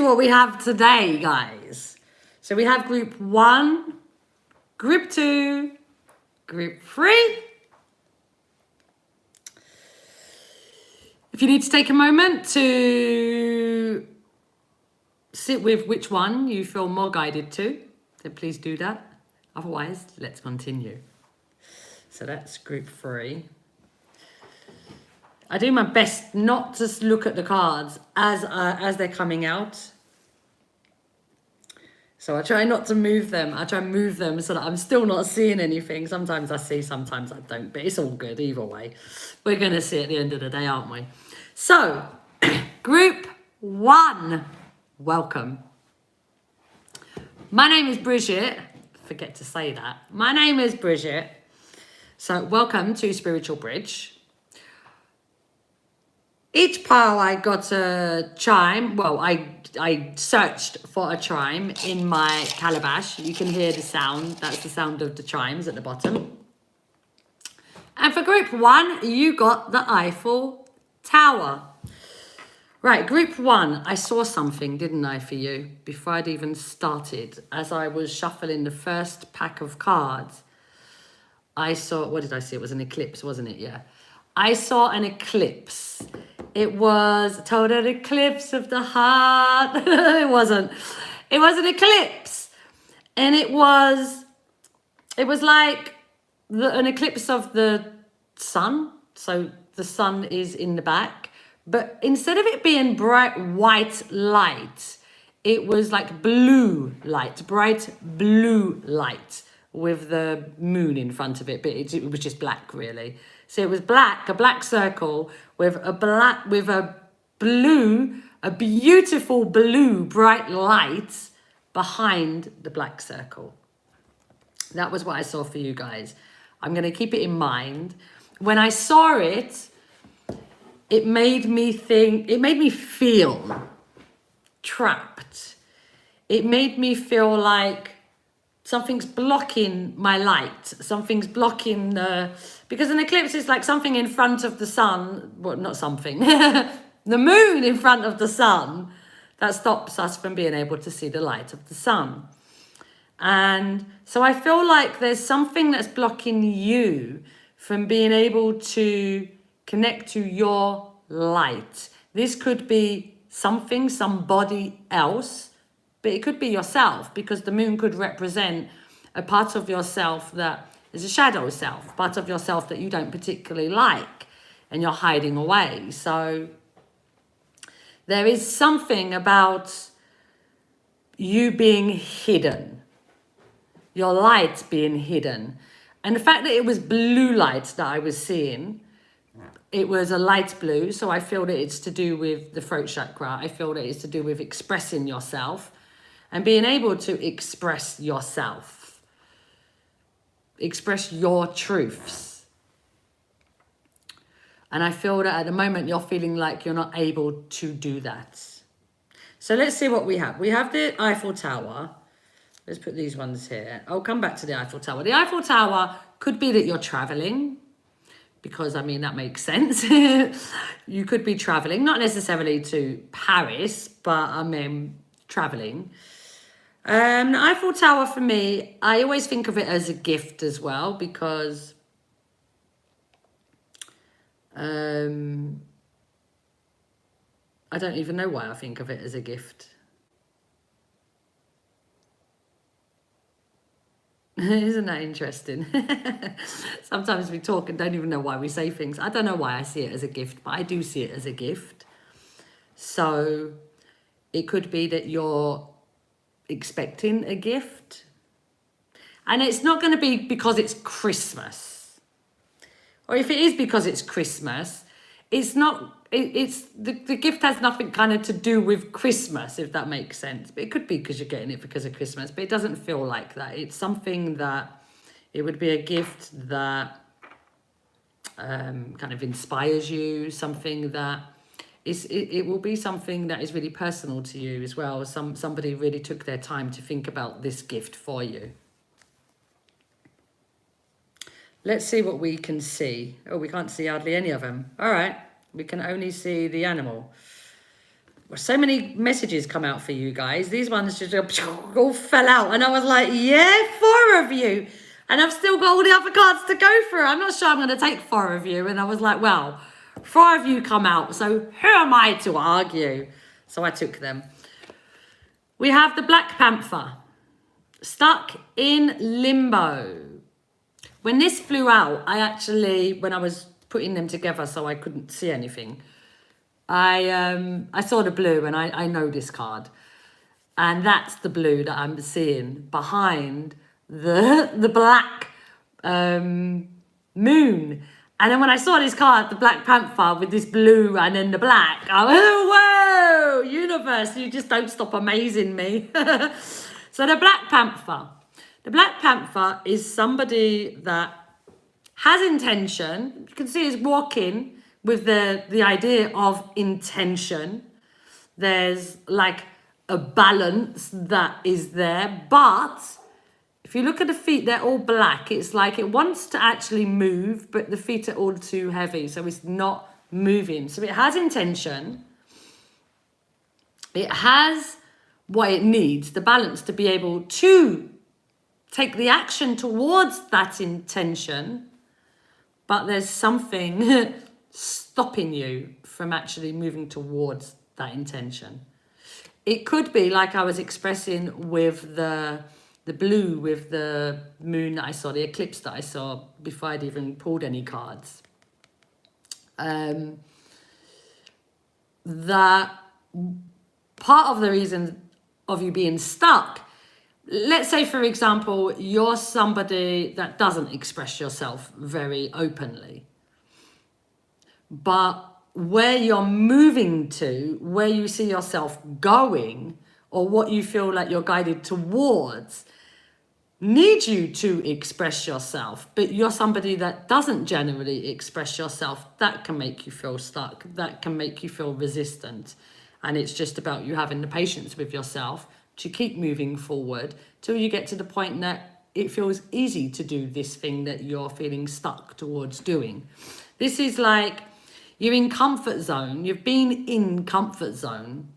what we have today, guys. So we have group 1, group 2, group 3. If you need to take a moment to sit with which one you feel more guided to, then please do that. Otherwise, let's continue. So that's group 3. I do my best not to look at the cards as they're coming out. So I try not to move them. I try and move them so that I'm still not seeing anything. Sometimes I see, sometimes I don't, but it's all good either way. We're going to see at the end of the day, aren't we? So, group 1, welcome. My name is Bridgitte. Forget to say that. My name is Bridgitte. So, welcome to Spiritual Bridge. Each pile I got a chime. Well, I searched for a chime in my calabash. You can hear the sound. That's the sound of the chimes at the bottom. And for group 1, you got the Eiffel Tower. Right, group 1, I saw something, didn't I, for you, before I'd even started. As I was shuffling the first pack of cards, I saw, what did I see? It was an eclipse, wasn't it? Yeah. I saw an eclipse. It was a total eclipse of the heart. It wasn't. It was an eclipse. And it was like an eclipse of the sun. So the sun is in the back. But instead of it being bright white light, it was like blue light, bright blue light with the moon in front of it. But it was just black, really. So it was black, a black circle with a beautiful blue bright light behind the black circle. That was what I saw for you guys. I'm going to keep it in mind. When I saw it, it made me feel trapped. It made me feel like something's blocking my light. Something's blocking because an eclipse is like something in front of the sun. Well, not something. The moon in front of the sun that stops us from being able to see the light of the sun. And so I feel like there's something that's blocking you from being able to connect to your light. This could be something, somebody else, but it could be yourself, because the moon could represent a part of yourself that is a shadow self, part of yourself that you don't particularly like and you're hiding away. So there is something about you being hidden, your light being hidden. And the fact that it was blue light that I was seeing, it was a light blue. So I feel that it's to do with the throat chakra. I feel that it's to do with expressing yourself and being able to express yourself, express your truths. And I feel that at the moment you're feeling like you're not able to do that. So let's see what we have. We have the Eiffel Tower. Let's put these ones here. I'll come back to the Eiffel Tower. The Eiffel Tower could be that you're traveling, because, I mean, that makes sense. You could be traveling, not necessarily to Paris, but, I mean, traveling. The Eiffel Tower, for me, I always think of it as a gift as well, because I don't even know why I think of it as a gift. Isn't that interesting? Sometimes we talk and don't even know why we say things. I don't know why I see it as a gift, but I do see it as a gift. So it could be that you're expecting a gift. And it's not going to be because it's Christmas. Or if it is because it's Christmas, it's not... the gift has nothing kind of to do with Christmas, if that makes sense. But it could be because you're getting it because of Christmas, but it doesn't feel like that. It's something that it would be a gift that kind of inspires you, something that it will be something that is really personal to you as well. Somebody really took their time to think about this gift for you. Let's see what we can see. Oh, we can't see hardly any of them. All right. We can only see the animal. so many messages come out for you guys. These ones just all fell out. And I was like, yeah, 4 of you. And I've still got all the other cards to go through. I'm not sure I'm going to take 4 of you. And I was like, well, 4 of you come out. So who am I to argue? So I took them. We have the Black Panther. Stuck in limbo. When this flew out, I actually, when I was putting them together so I couldn't see anything, I saw the blue and I know this card. And that's the blue that I'm seeing behind the black moon. And then when I saw this card, the Black Panther with this blue and then the black, I went, oh, whoa, universe, you just don't stop amazing me. So the Black Panther. The Black Panther is somebody that has intention. You can see he's walking with the idea of intention. There's like a balance that is there. But if you look at the feet, they're all black. It's like it wants to actually move, but the feet are all too heavy. So it's not moving. So it has intention. It has what it needs, the balance to be able to take the action towards that intention, but there's something stopping you from actually moving towards that intention. It could be like I was expressing with the blue, with the moon that I saw, the eclipse that I saw before I'd even pulled any cards. That part of the reason of you being stuck, let's say, for example, you're somebody that doesn't express yourself very openly. But where you're moving to, where you see yourself going, or what you feel like you're guided towards, need you to express yourself. But you're somebody that doesn't generally express yourself. That can make you feel stuck. That can make you feel resistant. And it's just about you having the patience with yourself to keep moving forward till you get to the point that it feels easy to do this thing that you're feeling stuck towards doing. This is like you're in comfort zone. You've been in comfort zone.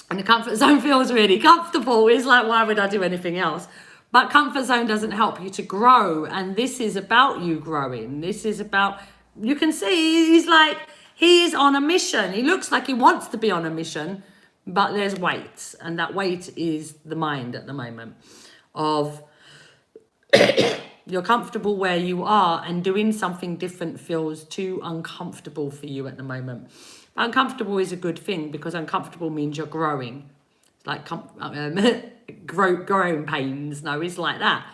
And the comfort zone feels really comfortable. It's like, why would I do anything else? But comfort zone doesn't help you to grow. And this is about you growing. This is about, you can see he's like, he is on a mission. He looks like he wants to be on a mission, but there's weight. And that weight is the mind at the moment of you're comfortable where you are and doing something different feels too uncomfortable for you at the moment. Uncomfortable is a good thing because uncomfortable means you're growing. It's like growing pains. No, it's like that.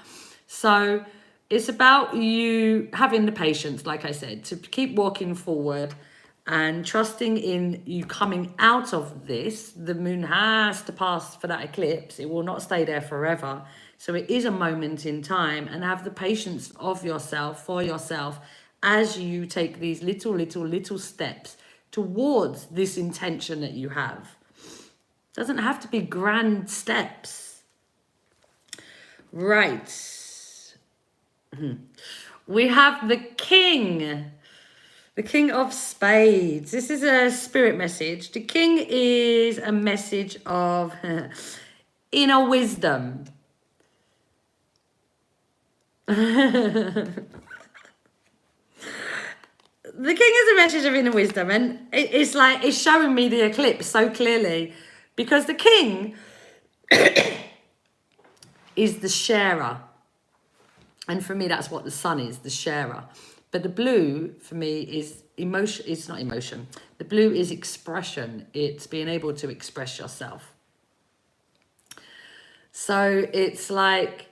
So it's about you having the patience, like I said, to keep walking forward and trusting in you coming out of this. The moon has to pass for that eclipse. It will not stay there forever. So it is a moment in time, and have the patience of yourself, for yourself, as you take these little steps towards this intention that you have. It doesn't have to be grand steps. Right. We have the King. The King of Spades. This is a spirit message. The King is a message of inner wisdom. The King is a message of inner wisdom, and it's like it's showing me the eclipse so clearly because the King is the sharer, and for me that's what the sun is, the sharer. But the blue for me is emotion. It's not emotion. The blue is expression. It's being able to express yourself. So it's like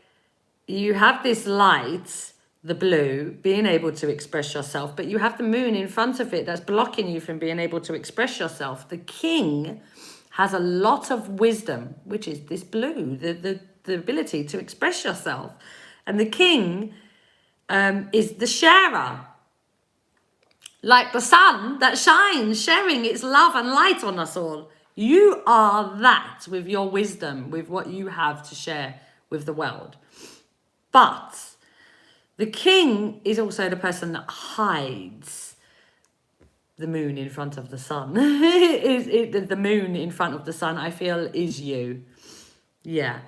you have this light, the blue, being able to express yourself, but you have the moon in front of it that's blocking you from being able to express yourself. The King has a lot of wisdom, which is this blue, the ability to express yourself. And the King is the sharer, like the sun that shines, sharing its love and light on us all. You are that with your wisdom, with what you have to share with the world. But the King is also the person that hides. the moon in front of the sun. The moon in front of the sun, I feel, is you. Yeah,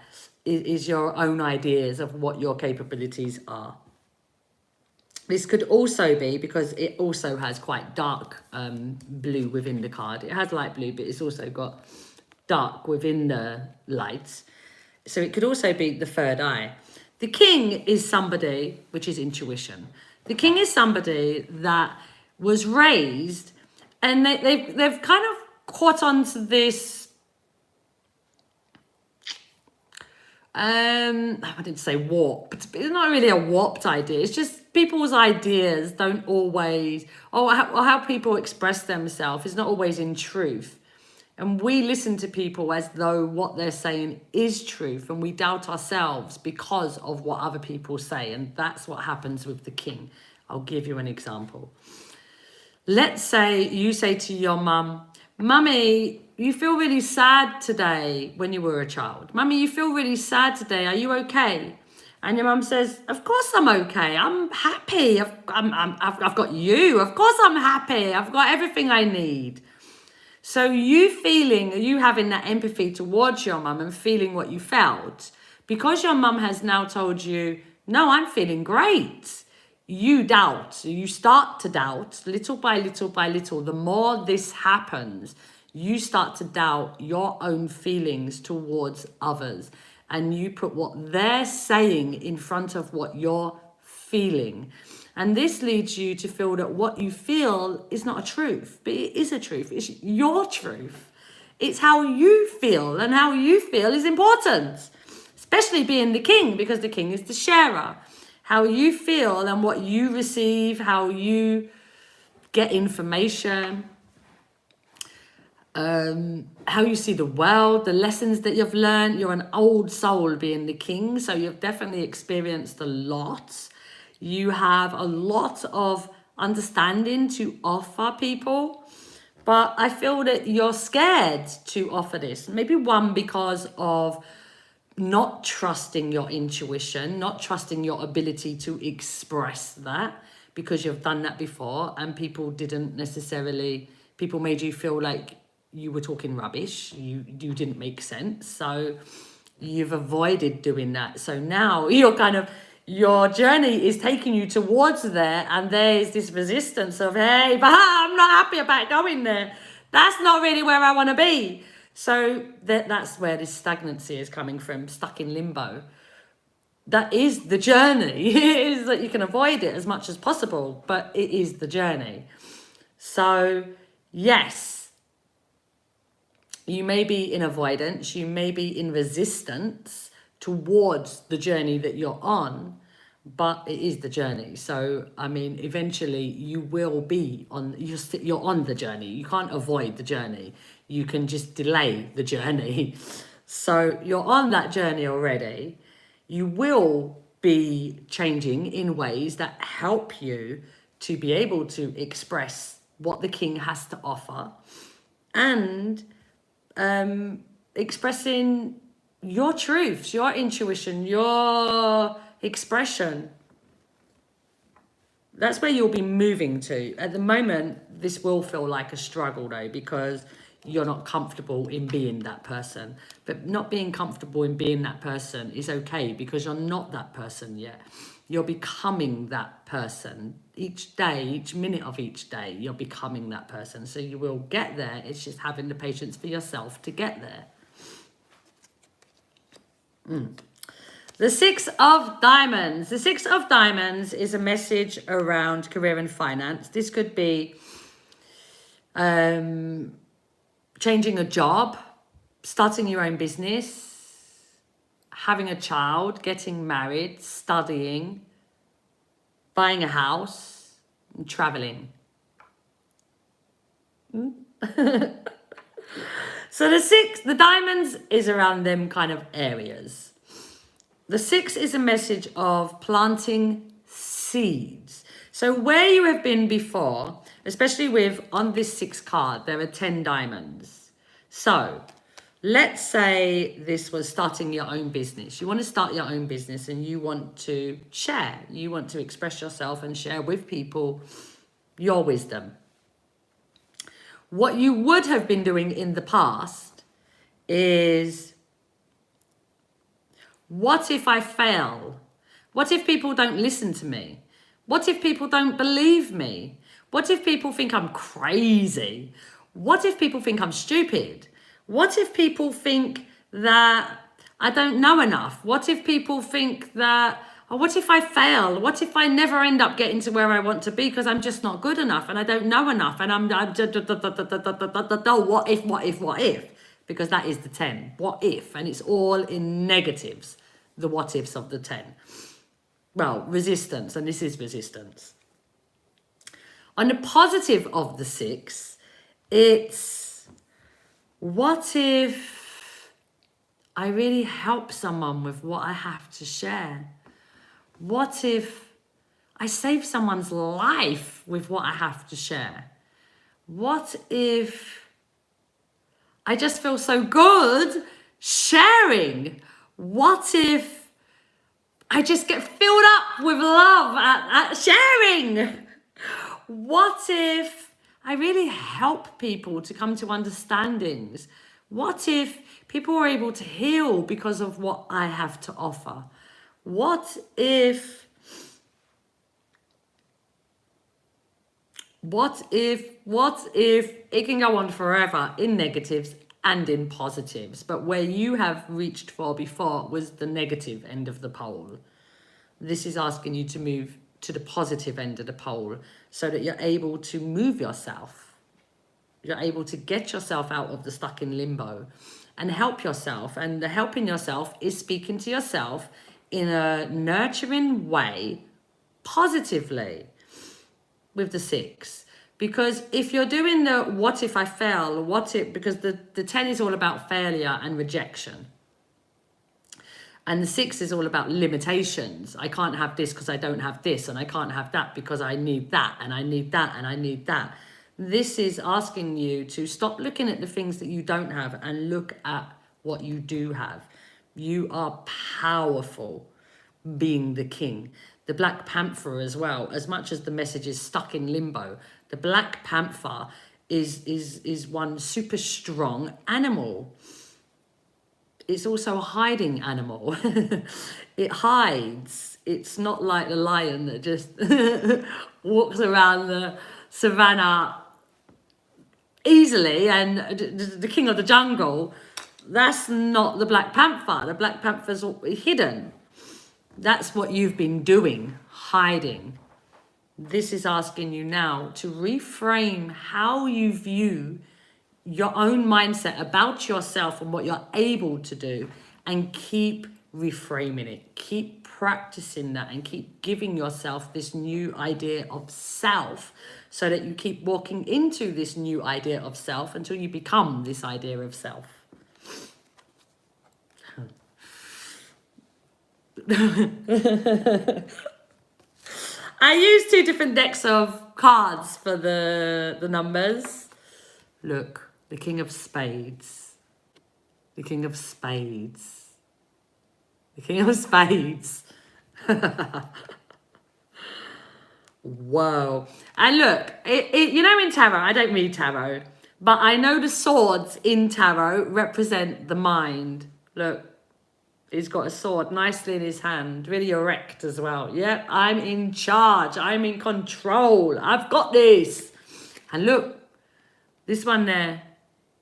is your own ideas of what your capabilities are. This could also be, because it also has quite dark blue within the card. It has light blue, but it's also got dark within the lights. So it could also be the third eye. The king is somebody, which is intuition. The king is somebody that was raised, and they've kind of caught on to this, I didn't say warped, but it's not really a warped idea. It's just people's ideas don't always, or how people express themselves is not always in truth. And we listen to people as though what they're saying is truth, and we doubt ourselves because of what other people say. And that's what happens with the king. I'll give you an example. Let's say you say to your mum, Mummy, you feel really sad today when you were a child. Mummy, you feel really sad today. Are you okay? And your mum says, of course I'm okay. I'm happy. I've got you. Of course I'm happy. I've got everything I need. So you having that empathy towards your mum and feeling what you felt, because your mum has now told you, no, I'm feeling great. You doubt, you start to doubt little by little by little. The more this happens, you start to doubt your own feelings towards others, and you put what they're saying in front of what you're feeling. And this leads you to feel that what you feel is not a truth, but it is a truth. It's your truth. It's how you feel, and how you feel is important, especially being the king, because the king is the sharer. How you feel and what you receive, how you get information, how you see the world, the lessons that you've learned. You're an old soul being the king, so you've definitely experienced a lot. You have a lot of understanding to offer people, but I feel that you're scared to offer this. Maybe one, because of not trusting your intuition, not trusting your ability to express that, because you've done that before and people made you feel like you were talking rubbish, you didn't make sense, so you've avoided doing that. So now your journey is taking you towards there, and there's this resistance of, hey, but I'm not happy about going there. That's not really where I want to be. So that's where this stagnancy is coming from, stuck in limbo. That is the journey. It is that you can avoid it as much as possible, but it is the journey. So yes, you may be in avoidance, you may be in resistance towards the journey that you're on, but it is the journey. So I mean, eventually you will be you're on the journey. You can't avoid the journey, you can just delay the journey. So you're on that journey already. You will be changing in ways that help you to be able to express what the king has to offer, and expressing your truths, your intuition, your expression. That's where you'll be moving to. At the moment, this will feel like a struggle though, because you're not comfortable in being that person. But not being comfortable in being that person is okay, because you're not that person yet. You're becoming that person. Each day, each minute of each day, you're becoming that person. So you will get there. It's just having the patience for yourself to get there. The Six of Diamonds. The Six of Diamonds is a message around career and finance. This could be changing a job, starting your own business, having a child, getting married, studying, buying a house, and traveling. So the diamonds is around them kind of areas. The six is a message of planting seeds. So where you have been before, especially on this 6 card, there are 10 diamonds. So let's say this was starting your own business. You want to start your own business and you want to share. You want to express yourself and share with people your wisdom. What you would have been doing in the past is, what if I fail? What if people don't listen to me? What if people don't believe me? What if people think I'm crazy? What if people think I'm stupid? What if people think that I don't know enough? What if people think that, or what if I fail? What if I never end up getting to where I want to be because I'm just not good enough and I don't know enough and what if? Because that is the 10. What if? And it's all in negatives, the what ifs of the 10. Well, resistance, and this is resistance. On the positive of the 6, it's, what if I really help someone with what I have to share? What if I save someone's life with what I have to share? What if I just feel so good sharing? What if I just get filled up with love at sharing? What if I really help people to come to understandings? What if people are able to heal because of what I have to offer? What if it can go on forever in negatives and in positives, but where you have reached for before was the negative end of the pole. This is asking you to move to the positive end of the pole so that you're able to move yourself. You're able to get yourself out of the stuck in limbo and help yourself. And the helping yourself is speaking to yourself in a nurturing way, positively, with the 6. Because if you're doing the what if I fail, what if, because the 10 is all about failure and rejection. And the 6 is all about limitations. I can't have this because I don't have this, and I can't have that because I need that, and I need that, and I need that. This is asking you to stop looking at the things that you don't have and look at what you do have. You are powerful, being the king. The Black Panther as well, as much as the message is stuck in limbo, the Black Panther is one super strong animal. It's also a hiding animal. It hides. It's not like the lion that just walks around the savannah easily and the king of the jungle. That's not the Black Panther. The Black Panther's hidden. That's what you've been doing, hiding. This is asking you now to reframe how you view your own mindset about yourself and what you're able to do, and keep reframing it. Keep practicing that and keep giving yourself this new idea of self so that you keep walking into this new idea of self until you become this idea of self. I use 2 different decks of cards for the numbers. Look, the King of Spades. The King of Spades. The King of Spades. Whoa. And look, you know, in tarot, I don't read tarot, but I know the swords in tarot represent the mind. Look. He's got a sword nicely in his hand, really erect as well. Yep, I'm in charge. I'm in control. I've got this. And look, this one there,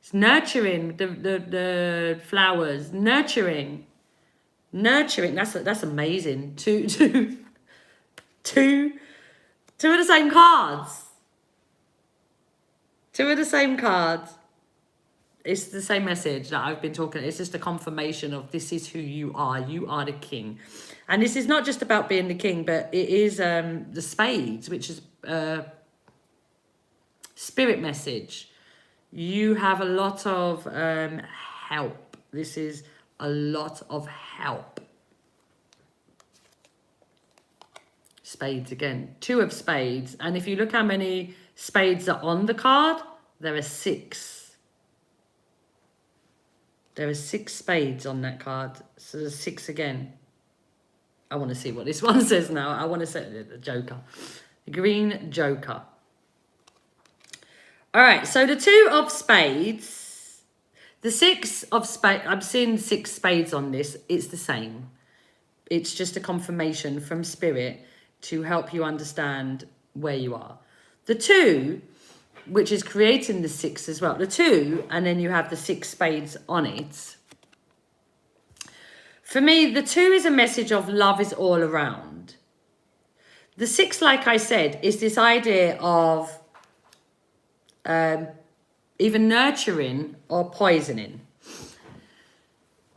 it's nurturing the flowers. Nurturing. That's amazing. Two of the same cards. 2 of the same cards. It's the same message that I've been talking. It's just a confirmation of this is who you are. You are the king. And this is not just about being the king, but it is the spades, which is spirit message. You have a lot of help. This is a lot of help. Spades again. 2 of spades. And if you look how many spades are on the card, there are 6. There are 6 spades on that card. So there's 6 again. I want to see what this one says now. I want to say the Joker. The green Joker. All right, so the 2 of spades, the 6 of spades, I'm seeing 6 spades on this. It's the same. It's just a confirmation from spirit to help you understand where you are. The 2, which is creating the 6 as well. The 2, and then you have the 6 spades on it. For me, the 2 is a message of love is all around. The 6, like I said, is this idea of either nurturing or poisoning.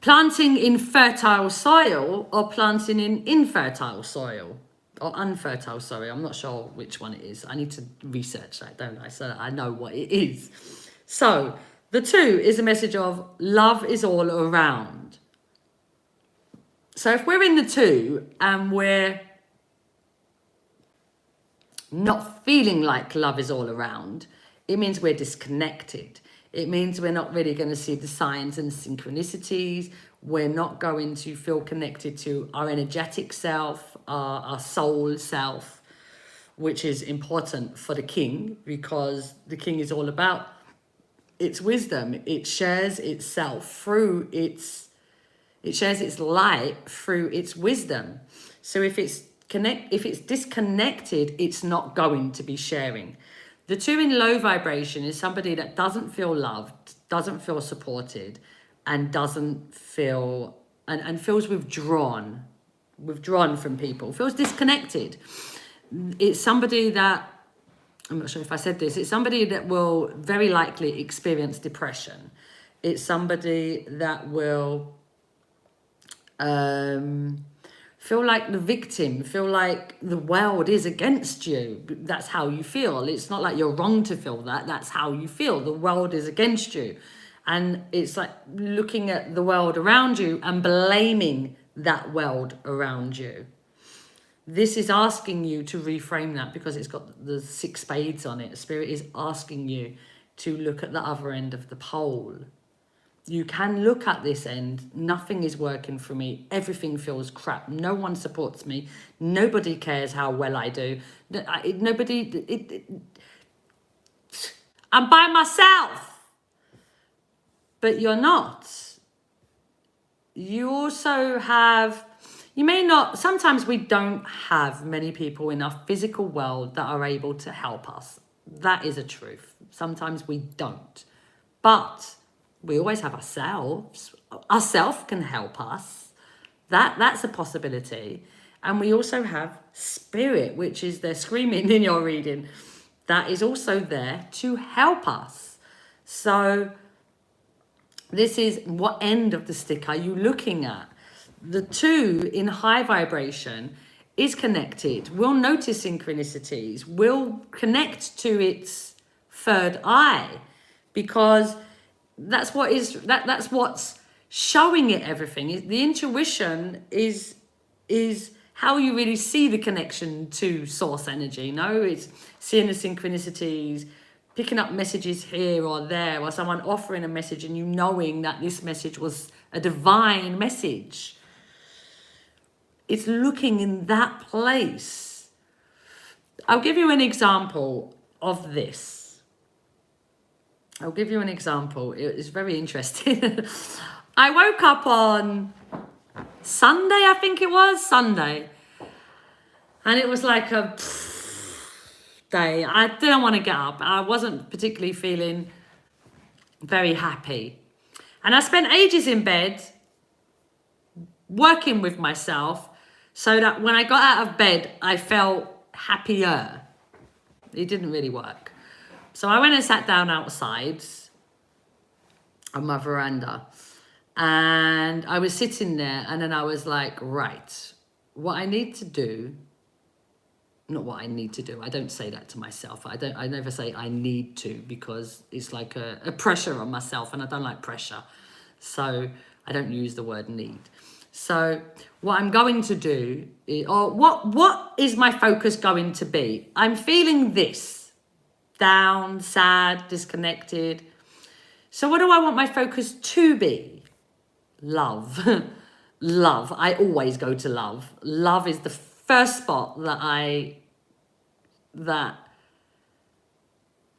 Planting in fertile soil or planting in infertile soil. Or unfertile, sorry. I'm not sure which one it is. I need to research that, don't I? So that I know what it is. So, the 2 is a message of love is all around. So if we're in the 2 and we're not feeling like love is all around, it means we're disconnected. It means we're not really going to see the signs and synchronicities. We're not going to feel connected to our energetic self, our soul self, which is important for the king, because the king is all about its wisdom. It shares itself through its, it shares its light through its wisdom. So if it's disconnected, it's not going to be sharing. The 2 in low vibration is somebody that doesn't feel loved, doesn't feel supported, and doesn't feel, and feels withdrawn from people, feels disconnected. It's somebody that, I'm not sure if I said this, it's somebody that will very likely experience depression. It's somebody that will feel like the victim, feel like the world is against you. That's how you feel. It's not like you're wrong to feel that. That's how you feel. The world is against you. And it's like looking at the world around you and blaming that world around you. This is asking you to reframe that, because it's got the 6 spades on it. Spirit is asking you to look at the other end of the pole. You can look at this end. Nothing is working for me. Everything feels crap. No one supports me. Nobody cares how well I do. I'm by myself. But you're not. You also have, you may not, sometimes we don't have many people in our physical world that are able to help us. That is a truth. Sometimes we don't. But we always have ourselves. Ourself can help us. That's a possibility. And we also have spirit, which is they're screaming in your reading. That is also there to help us. So this is, what end of the stick are you looking at? The 2 in high vibration is connected. We'll notice synchronicities. We'll connect to its 3rd eye, because that's what's showing it everything. The intuition is how you really see the connection to source energy. It's seeing the synchronicities, picking up messages here or there, or someone offering a message and you knowing that this message was a divine message. It's looking in that place. I'll give you an example of this. I'll give you an example. It's very interesting. I woke up on Sunday, I think it was, Sunday. And it was like a day. I didn't want to get up. I wasn't particularly feeling very happy. And I spent ages in bed working with myself so that when I got out of bed, I felt happier. It didn't really work. So I went and sat down outside on my veranda, and I was sitting there, and then I was like, right, what I need to do, not what I need to do. I don't say that to myself. I never say I need to, because it's like a pressure on myself, and I don't like pressure. So I don't use the word need. So what I'm going to do is, or what is my focus going to be? I'm feeling this. Down, sad, disconnected. So what do I want my focus to be? Love. Love. I always go to love. Love is the first spot that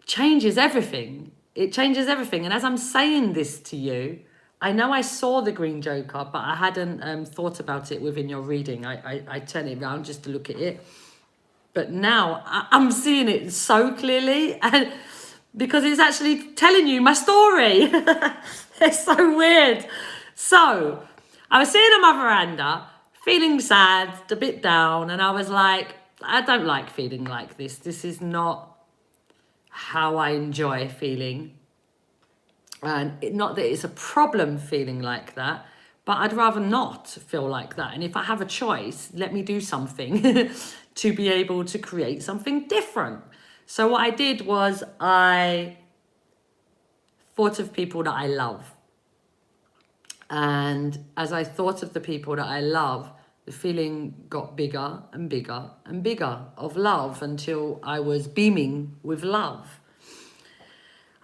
changes everything. It changes everything. And as I'm saying this to you, I know I saw the green joker, but I hadn't thought about it within your reading. I turn it around just to look at it. But now I'm seeing it so clearly, and because it's actually telling you my story. It's so weird. So I was sitting on my veranda, feeling sad, a bit down, and I was like, I don't like feeling like this. This is not how I enjoy feeling. And not that it's a problem feeling like that, but I'd rather not feel like that. And if I have a choice, let me do something to be able to create something different. So what I did was I thought of people that I love. And as I thought of the people that I love, the feeling got bigger and bigger and bigger of love until I was beaming with love.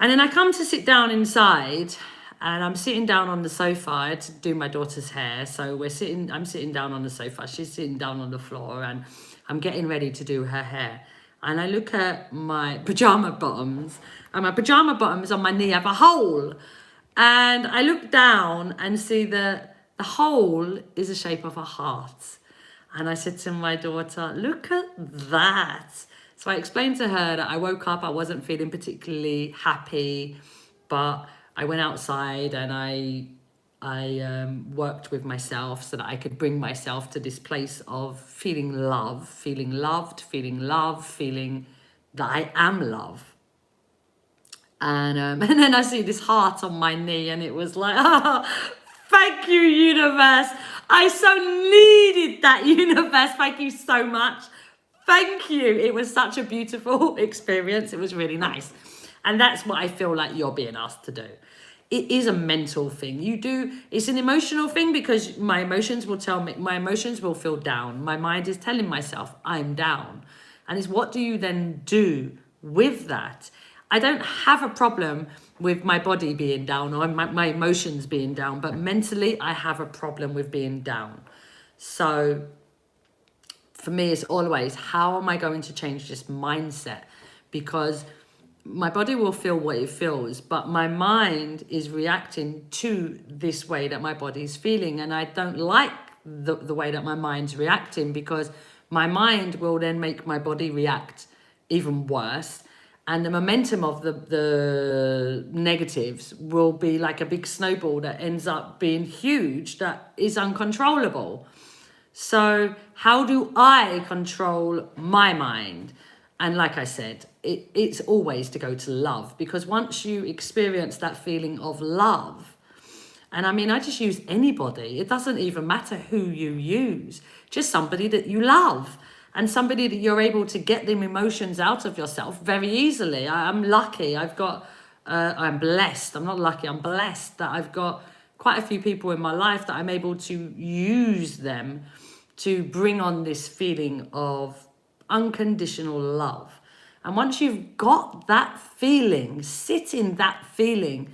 And then I come to sit down inside, and I'm sitting down on the sofa. I had to do my daughter's hair, so I'm sitting down on the sofa, she's sitting down on the floor, and I'm getting ready to do her hair. And I look at my pajama bottoms, and my pajama bottoms on my knee have a hole. And I look down and see that the hole is the shape of a heart. And I said to my daughter, look at that. So I explained to her that I woke up, I wasn't feeling particularly happy, but I went outside and I worked with myself so that I could bring myself to this place of feeling love, feeling loved, feeling love, feeling that I am love. And then I see this heart on my knee, and it was like, oh, thank you, universe. I so needed that, universe. Thank you so much. Thank you. It was such a beautiful experience. It was really nice. And that's what I feel like you're being asked to do. It is a mental thing. It's an emotional thing, because my emotions will tell me, my emotions will feel down. My mind is telling myself I'm down. And it's what do you then do with that? I don't have a problem with my body being down or my emotions being down, but mentally I have a problem with being down. So for me, it's always, how am I going to change this mindset? Because my body will feel what it feels, but my mind is reacting to this way that my body's feeling. And I don't like the way that my mind's reacting, because my mind will then make my body react even worse. And the momentum of the negatives will be like a big snowball that ends up being huge, that is uncontrollable. So how do I control my mind? And like I said, it's always to go to love, because once you experience that feeling of love, and I mean, I just use anybody. It doesn't even matter who you use, just somebody that you love. And somebody that you're able to get them emotions out of yourself very easily. I'm lucky. I'm blessed. I'm not lucky. I'm blessed that I've got quite a few people in my life that I'm able to use them to bring on this feeling of unconditional love. And once you've got that feeling, sit in that feeling,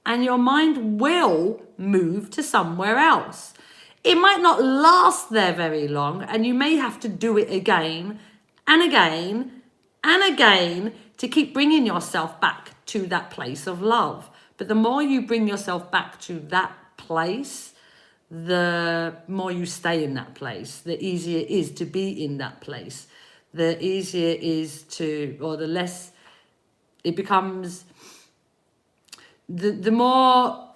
and your mind will move to somewhere else. It might not last there very long, and you may have to do it again and again and again to keep bringing yourself back to that place of love. But the more you bring yourself back to that place, the more you stay in that place, the easier it is to be in that place. The easier it is to, or the less it becomes, the more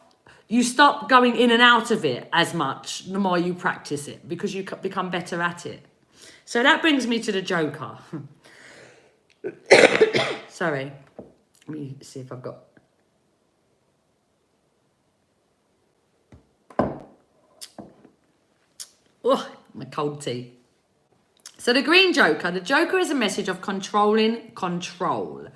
you stop going in and out of it as much, the more you practice it, because you become better at it. So that brings me to the joker. Sorry. Let me see if I've got... Oh, my cold tea. So the green joker, the joker is a message of controlling control.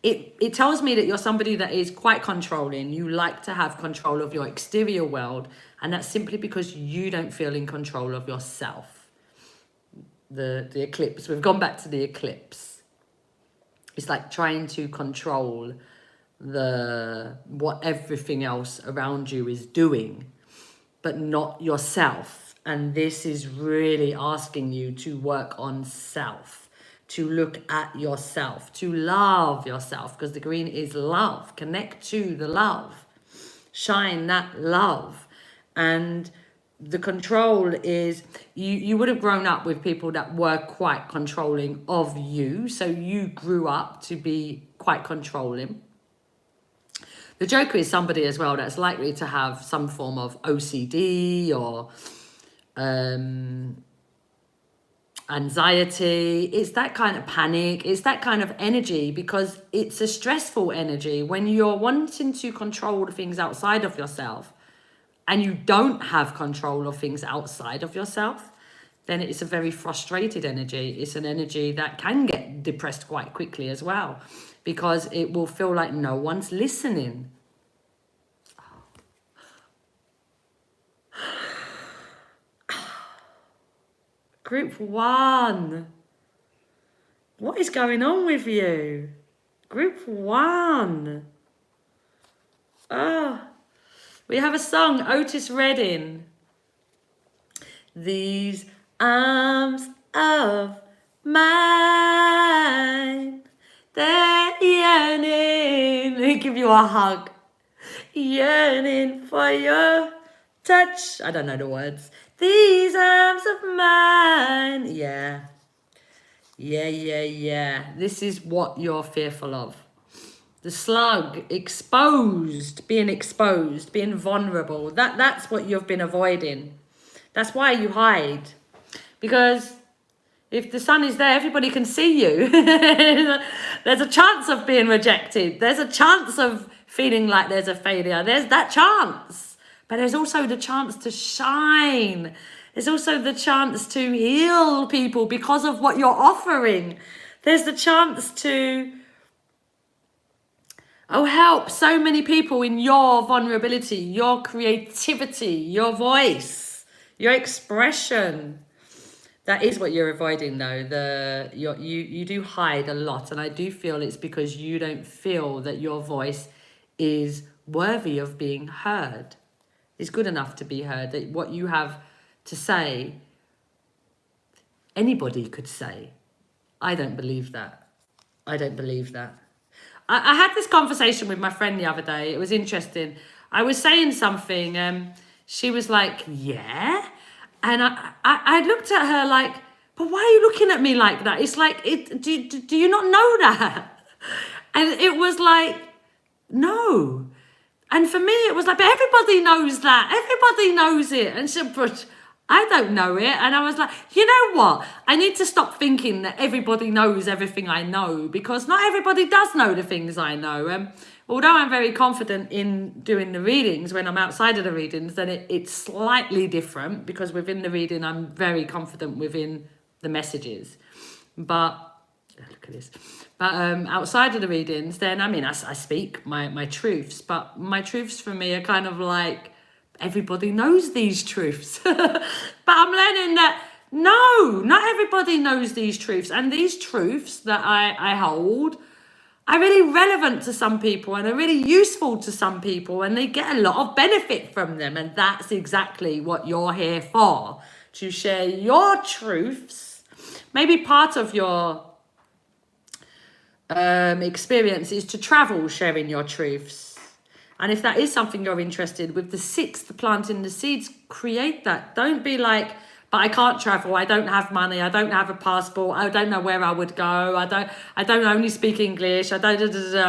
It tells me that you're somebody that is quite controlling. You like to have control of your exterior world, and that's simply because you don't feel in control of yourself. The eclipse, we've gone back to the eclipse. It's like trying to control what everything else around you is doing, but not yourself. And this is really asking you to work on self. to look at yourself, to love yourself, because the green is love. Connect to the love. Shine that love. And the control is, you would have grown up with people that were quite controlling of you. So you grew up to be quite controlling. The Joker is somebody as well that's likely to have some form of OCD or anxiety. It's that kind of panic. It's that kind of energy, because it's a stressful energy when you're wanting to control the things outside of yourself and you don't have control of things outside of yourself. Then it's a very frustrated energy. It's an energy that can get depressed quite quickly as well, because it will feel like no one's listening. Group 1. What is going on with you? Group 1. Oh, we have a song, Otis Redding. These arms of mine, they're yearning. They give you a hug. Yearning for your touch. I don't know the words. These arms of mine. Yeah. This is what you're fearful of. The slug, being vulnerable. That's what you've been avoiding. That's why you hide. Because if the sun is there, everybody can see you. There's a chance of being rejected. There's a chance of feeling like there's a failure. There's that chance. But there's also the chance to shine. There's also the chance to heal people because of what you're offering. There's the chance to help so many people in your vulnerability, your creativity, your voice, your expression. That is what you're avoiding, though. You do hide a lot, and I do feel it's because you don't feel that your voice is worthy of being heard. Is good enough to be heard. That what you have to say, anybody could say. I don't believe that. I had this conversation with my friend the other day. It was interesting. I was saying something. She was like, yeah. And I looked at her like, but why are you looking at me like that? It's like, do you not know that? And it was like, no. And for me, it was like, but everybody knows that. Everybody knows it. And she said, but I don't know it. And I was like, you know what? I need to stop thinking that everybody knows everything I know, because not everybody does know the things I know. Although I'm very confident in doing the readings, when I'm outside of the readings, then it's slightly different, because within the reading, I'm very confident within the messages. But look at this. But outside of the readings, then, I mean, I speak my truths, but my truths for me are kind of like, everybody knows these truths. But I'm learning that, no, not everybody knows these truths. And these truths that I hold are really relevant to some people and are really useful to some people, and they get a lot of benefit from them. And that's exactly what you're here for, to share your truths. Maybe part of your experience is to travel sharing your truths. And if that is something you're interested with the 6th, planting the seeds, create that. Don't be like, but I can't travel, I don't have money, I don't have a passport, I don't know where I would go, I don't only speak English, I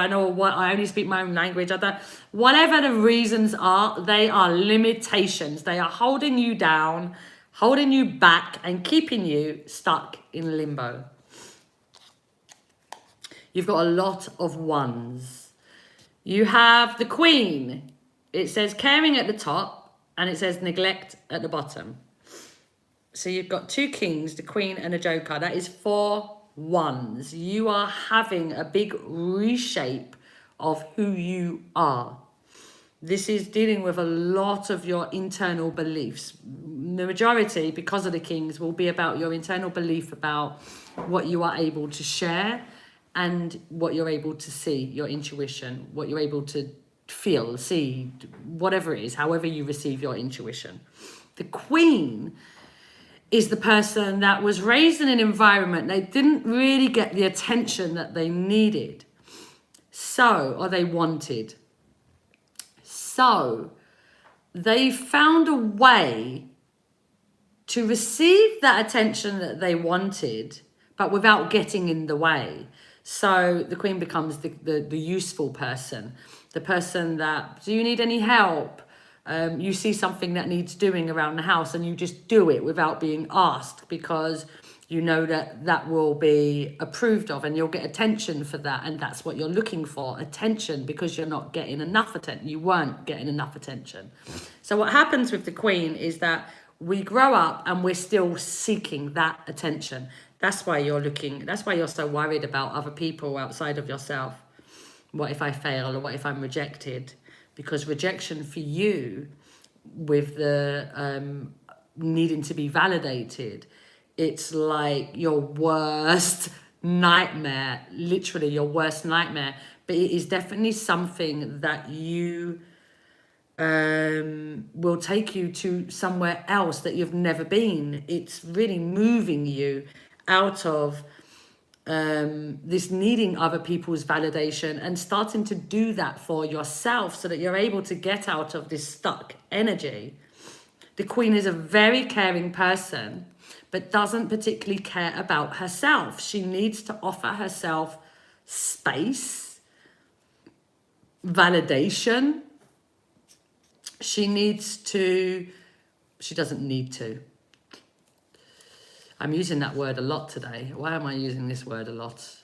know what, I only speak my own language, whatever the reasons are, they are limitations. They are holding you down, holding you back, and keeping you stuck in limbo. You've got a lot of ones. You have the Queen. It says caring at the top, and it says neglect at the bottom. So you've got 2 kings, the Queen and a Joker. That is 4 ones. You are having a big reshape of who you are. This is dealing with a lot of your internal beliefs. The majority, because of the kings, will be about your internal belief about what you are able to share and what you're able to see, your intuition, what you're able to feel, see, whatever it is, however you receive your intuition. The Queen is the person that was raised in an environment they didn't really get the attention that they needed. Or they wanted. So they found a way to receive that attention that they wanted, but without getting in the way. So the queen becomes the useful person, the person that, do you need any help? You see something that needs doing around the house and you just do it without being asked, because you know that will be approved of and you'll get attention for that. And that's what you're looking for, attention, because you're not getting enough attention. You weren't getting enough attention. So what happens with the queen is that we grow up and we're still seeking that attention. That's why you're so worried about other people outside of yourself. What if I fail, or what if I'm rejected? Because rejection for you, with the needing to be validated, it's like your worst nightmare, literally your worst nightmare. But it is definitely something that you will take you to somewhere else that you've never been. It's really moving you out of this needing other people's validation and starting to do that for yourself, so that you're able to get out of this stuck energy. The queen is a very caring person, but doesn't particularly care about herself. She needs to offer herself space, validation. She doesn't need to. I'm using that word a lot today. Why am I using this word a lot?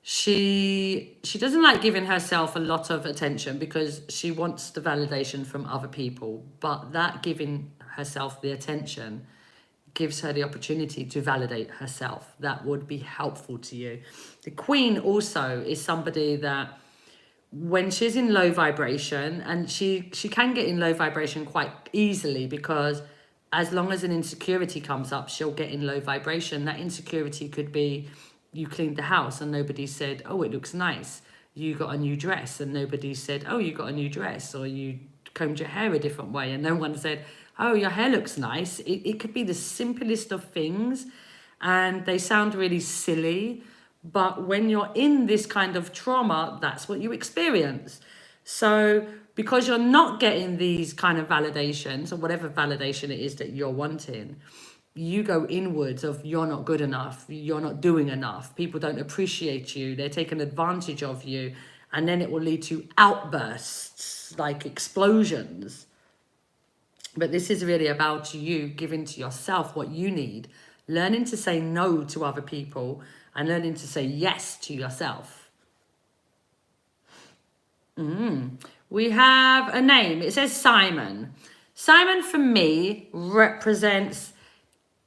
She doesn't like giving herself a lot of attention because she wants the validation from other people. But that giving herself the attention gives her the opportunity to validate herself. That would be helpful to you. The queen also is somebody that, when she's in low vibration, and she can get in low vibration quite easily, because as long as an insecurity comes up, she'll get in low vibration. That insecurity could be, you cleaned the house and nobody said, oh, it looks nice. You got a new dress and nobody said, oh, you got a new dress. Or you combed your hair a different way and no one said, oh, your hair looks nice. It could be the simplest of things, and they sound really silly. But when you're in this kind of trauma, that's what you experience. So because you're not getting these kind of validations, or whatever validation it is that you're wanting, you go inwards of, you're not good enough, you're not doing enough, people don't appreciate you, they're taking advantage of you. And then it will lead to outbursts, like explosions. But this is really about you giving to yourself what you need, learning to say no to other people, and learning to say yes to yourself. We have a name. It says Simon. Simon for me represents,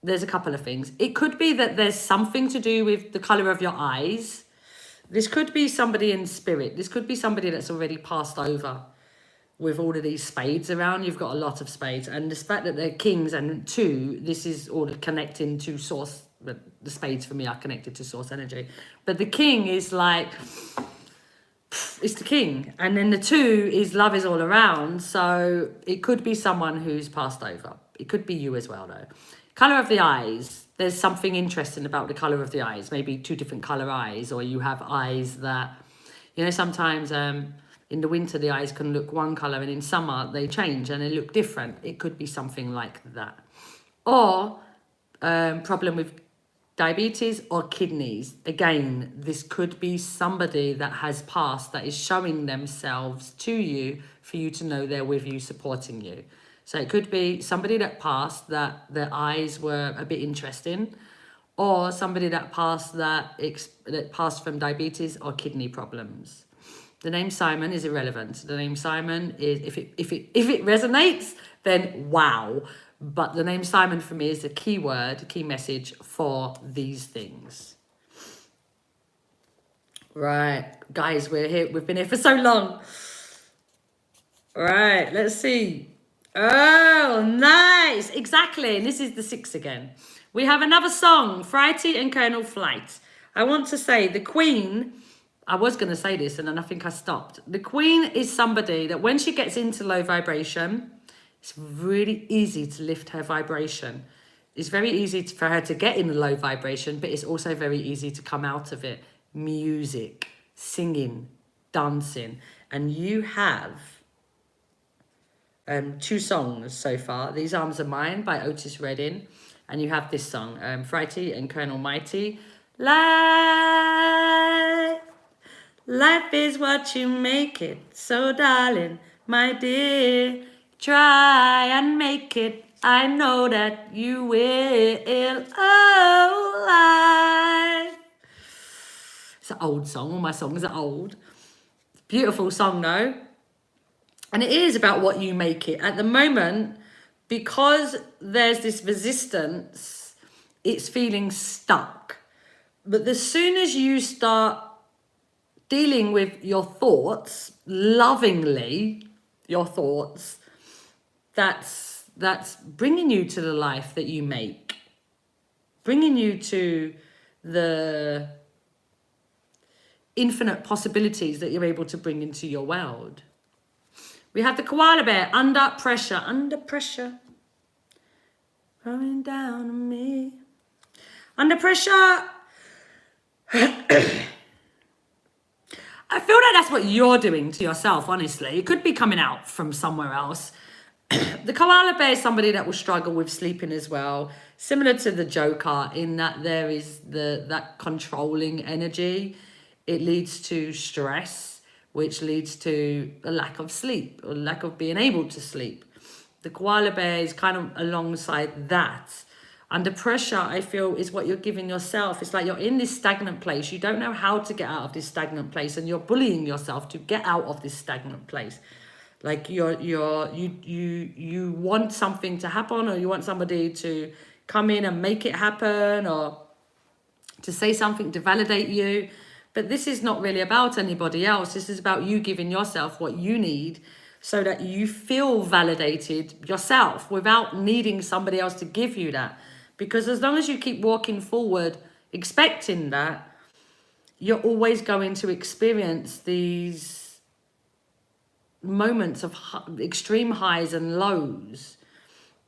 there's a couple of things. It could be that there's something to do with the colour of your eyes. This could be somebody in spirit. This could be somebody that's already passed over. With all of these spades around, you've got a lot of spades. And the fact that they're kings and two, this is all connecting to source. The spades for me are connected to source energy. But the king is like, it's the king. And then the two is love is all around. So it could be someone who's passed over. It could be you as well, though. Colour of the eyes. There's something interesting about the colour of the eyes. Maybe two different colour eyes, or you have eyes that, you know, sometimes in the winter the eyes can look one colour and in summer they change and they look different. It could be something like that. Or problem with diabetes or kidneys. Again, this could be somebody that has passed that is showing themselves to you for you to know they're with you, supporting you. So it could be somebody that passed that their eyes were a bit interesting, or somebody that passed that passed from diabetes or kidney problems. The name Simon is irrelevant. The name Simon is, if it resonates, then wow. But the name Simon for me is the key word, key message for these things. Right, guys, we're here. We've been here for so long. Right, let's see. Oh, nice. Exactly. And this is the 6 again. We have another song, Frighty and Colonel Flight. I want to say the Queen, I was going to say this and then I think I stopped. The Queen is somebody that when she gets into low vibration, it's really easy to lift her vibration. It's very easy for her to get in the low vibration, but it's also very easy to come out of it. Music, singing, dancing. And you have 2 songs so far. These Arms Are Mine by Otis Redding. And you have this song, Frighty and Colonel Mighty. Life is what you make it. So darling, my dear, try and make it. I know that you will. Oh, life. It's an old song. All my songs are old. Beautiful song though. And it is about what you make it. At the moment, because there's this resistance, it's feeling stuck. But as soon as you start dealing with your thoughts, lovingly, your thoughts, that's bringing you to the life that you make. Bringing you to the infinite possibilities that you're able to bring into your world. We have the koala bear, under pressure, coming down on me. Under pressure. I feel like that's what you're doing to yourself, honestly. It could be coming out from somewhere else. The koala bear is somebody that will struggle with sleeping as well. Similar to the Joker in that there is that controlling energy. It leads to stress, which leads to a lack of sleep or lack of being able to sleep. The koala bear is kind of alongside that. Under pressure, I feel, is what you're giving yourself. It's like you're in this stagnant place. You don't know how to get out of this stagnant place, and you're bullying yourself to get out of this stagnant place. Like you want something to happen, or you want somebody to come in and make it happen, or to say something to validate you. But this is not really about anybody else. This is about you giving yourself what you need so that you feel validated yourself without needing somebody else to give you that. Because as long as you keep walking forward, expecting that, you're always going to experience these moments of extreme highs and lows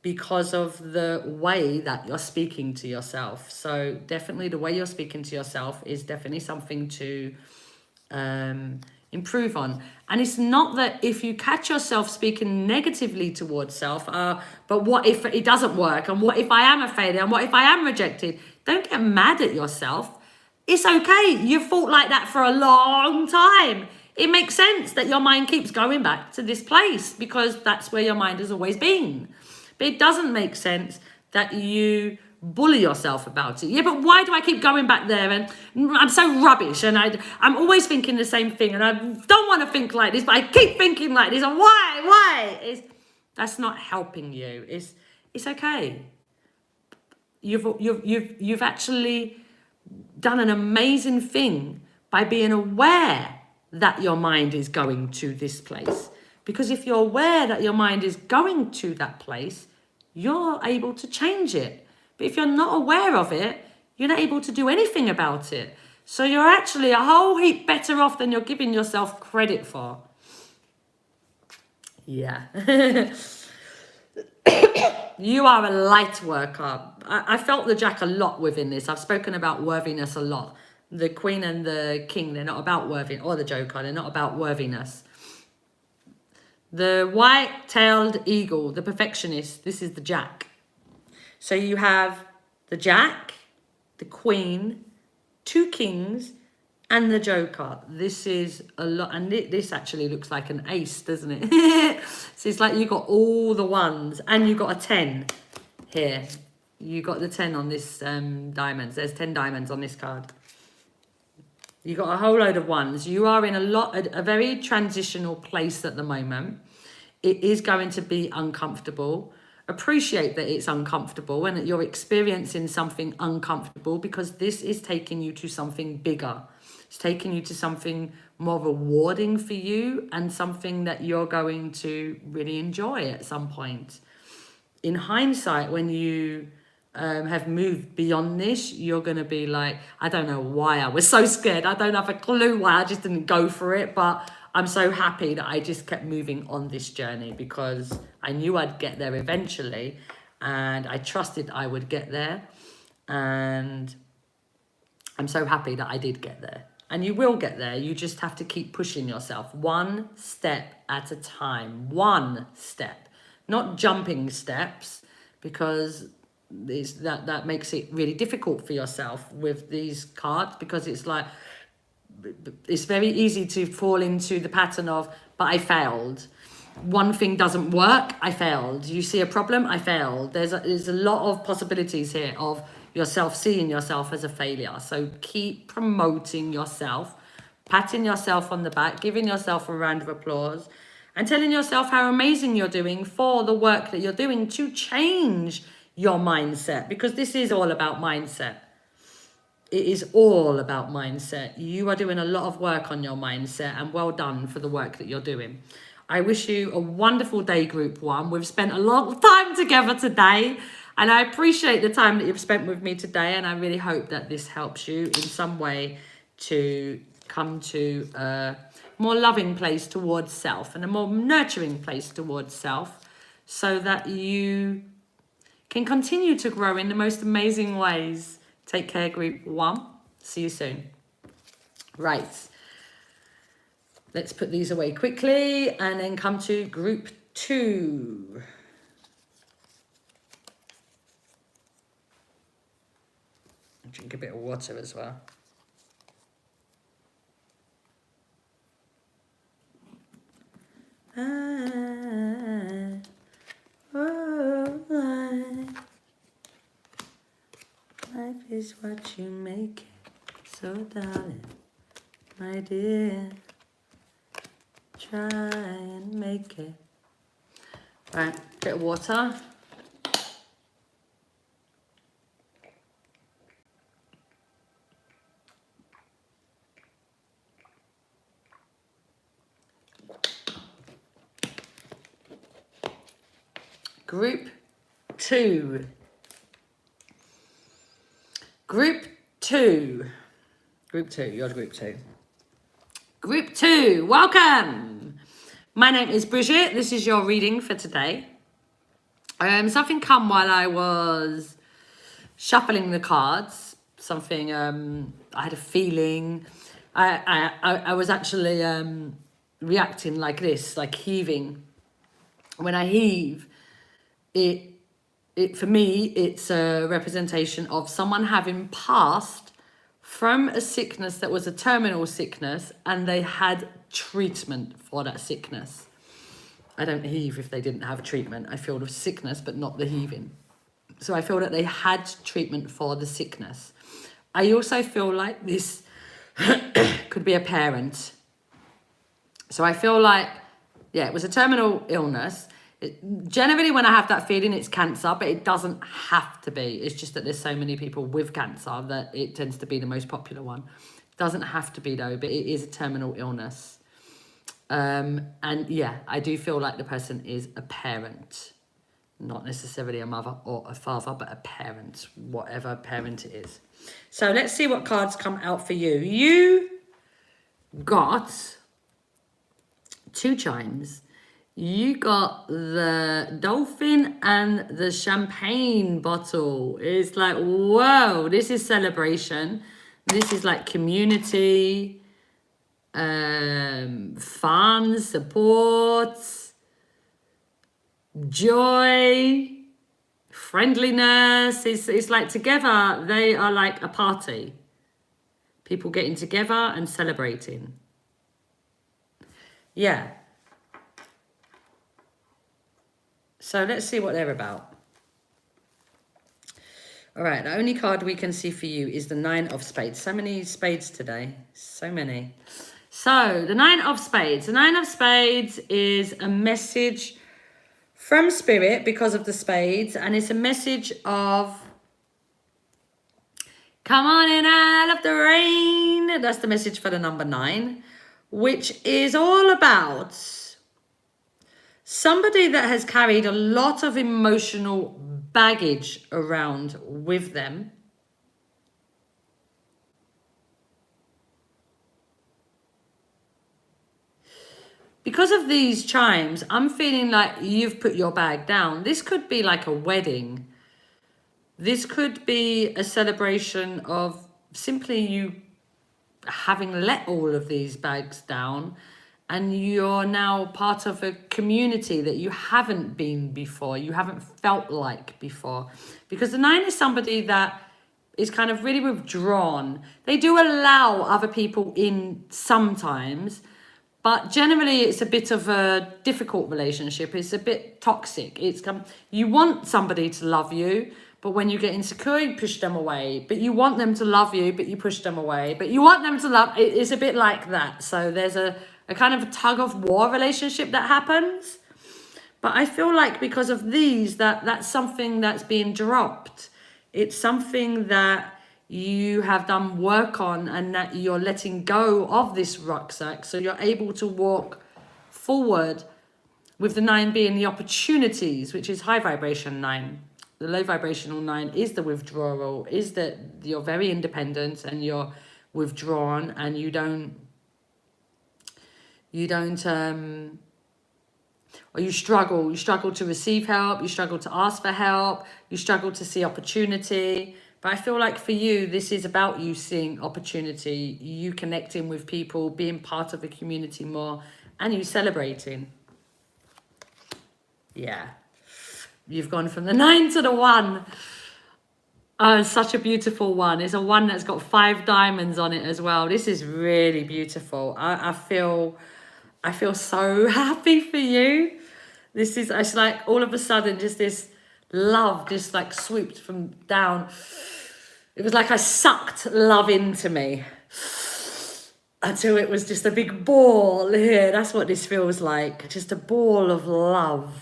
because of the way that you're speaking to yourself. So definitely the way you're speaking to yourself is definitely something to improve on. And it's not that if you catch yourself speaking negatively towards self, but what if it doesn't work? And what if I am a failure? And what if I am rejected? Don't get mad at yourself. It's okay. You've thought like that for a long time. It makes sense that your mind keeps going back to this place because that's where your mind has always been. But it doesn't make sense that you bully yourself about it. Yeah, but why do I keep going back there? And I'm so rubbish, and I'm always thinking the same thing, and I don't want to think like this, but I keep thinking like this. And why? That's not helping you. It's okay. You've actually done an amazing thing by being aware that your mind is going to this place. Because if you're aware that your mind is going to that place, you're able to change it. But if you're not aware of it, you're not able to do anything about it. So you're actually a whole heap better off than you're giving yourself credit for. Yeah. You are a light worker. I felt the Jack a lot within this. I've spoken about worthiness a lot. The Queen and the King, they're not about worthiness, or the Joker, they're not about worthiness. The white-tailed eagle, the perfectionist, this is the Jack. So you have the Jack, the Queen, 2 kings, and the Joker. This is a lot, and this actually looks like an ace, doesn't it? So it's like you got all the ones, and you got a 10 here. You got the 10 on this diamonds. There's 10 diamonds on this card. You got a whole load of ones. You are in a very transitional place at the moment. It is going to be uncomfortable. Appreciate that it's uncomfortable and that you're experiencing something uncomfortable, because this is taking you to something bigger. It's taking you to something more rewarding for you and something that you're going to really enjoy at some point. In hindsight, when you have moved beyond this, you're going to be like, I don't know why I was so scared. I don't have a clue why I just didn't go for it. But I'm so happy that I just kept moving on this journey because I knew I'd get there eventually. and I trusted I would get there. And I'm so happy that I did get there. And you will get there. You just have to keep pushing yourself one step at a time. One step, not jumping steps, because that makes it really difficult for yourself with these cards, because it's like, it's very easy to fall into the pattern of, but I failed. One thing doesn't work, I failed. You see a problem, I failed. There's a lot of possibilities here of yourself seeing yourself as a failure. So keep promoting yourself, patting yourself on the back, giving yourself a round of applause, and telling yourself how amazing you're doing for the work that you're doing to change your mindset, because this is all about mindset. It is all about mindset. You are doing a lot of work on your mindset, and well done for the work that you're doing. I wish you a wonderful day, Group 1. We've spent a lot of time together today, and I appreciate the time that you've spent with me today, and I really hope that this helps you in some way to come to a more loving place towards self and a more nurturing place towards self, so that you can continue to grow in the most amazing ways. Take care, Group 1. See you soon. Right. Let's put these away quickly and then come to Group 2. I'll drink a bit of water as well. Life is what you make it, so darling, my dear, try and make it. Right, bit of water. Group 2. Group 2. Group 2, you're Group 2. Group 2, welcome. My name is Bridgitte. This is your reading for today. Something come while I was shuffling the cards. Something, I had a feeling. I was actually reacting like this, like heaving. When I heave, it for me, it's a representation of someone having passed from a sickness that was a terminal sickness, and they had treatment for that sickness. I don't heave if they didn't have treatment. I feel the sickness, but not the heaving. So I feel that they had treatment for the sickness. I also feel like this could be a parent. So I feel like, yeah, it was a terminal illness. Generally, when I have that feeling, it's cancer, but it doesn't have to be. It's just that there's so many people with cancer that it tends to be the most popular one. It doesn't have to be, though, but it is a terminal illness. And yeah, I do feel like the person is a parent. Not necessarily a mother or a father, but a parent, whatever parent it is. So let's see what cards come out for you. You got 2 chimes. You got the dolphin and the champagne bottle. It's like, whoa, this is celebration. This is like community, fun, support, joy, friendliness. It's like together, they are like a party. People getting together and celebrating. Yeah. So let's see what they're about. All right, the only card we can see for you is the 9 of Spades. So many spades today. So many. So the 9 of Spades. The 9 of Spades is a message from Spirit because of the spades. And it's a message of, come on in out of the rain. That's the message for the number 9, which is all about somebody that has carried a lot of emotional baggage around with them. because of these chimes, I'm feeling like you've put your bag down. This could be like a wedding. This could be a celebration of simply you having let all of these bags down, and you're now part of a community that you haven't been before, you haven't felt like before. Because the 9 is somebody that is kind of really withdrawn. They do allow other people in sometimes, but generally it's a bit of a difficult relationship. It's a bit toxic. You want somebody to love you, but when you get insecure, you push them away. But you want them to love you, but you push them away. But you want them to love, it's a bit like that. So there's a kind of a tug of war relationship that happens. But I feel like because of these, that's something that's being dropped. It's something that you have done work on, and that you're letting go of this rucksack. So you're able to walk forward with the 9 being the opportunities, which is high vibration 9. The low vibrational 9 is the withdrawal, is that you're very independent and you're withdrawn, and you don't or you struggle to receive help, you struggle to ask for help, you struggle to see opportunity. But I feel like for you, this is about you seeing opportunity, you connecting with people, being part of a community more, and you celebrating. Yeah. You've gone from the 9 to the 1. Oh, it's such a beautiful one. It's a 1 that's got 5 diamonds on it as well. This is really beautiful. I feel so happy for you. It's like all of a sudden just this love just like swooped from down. It was like I sucked love into me until it was just a big ball here. That's what this feels like. Just a ball of love.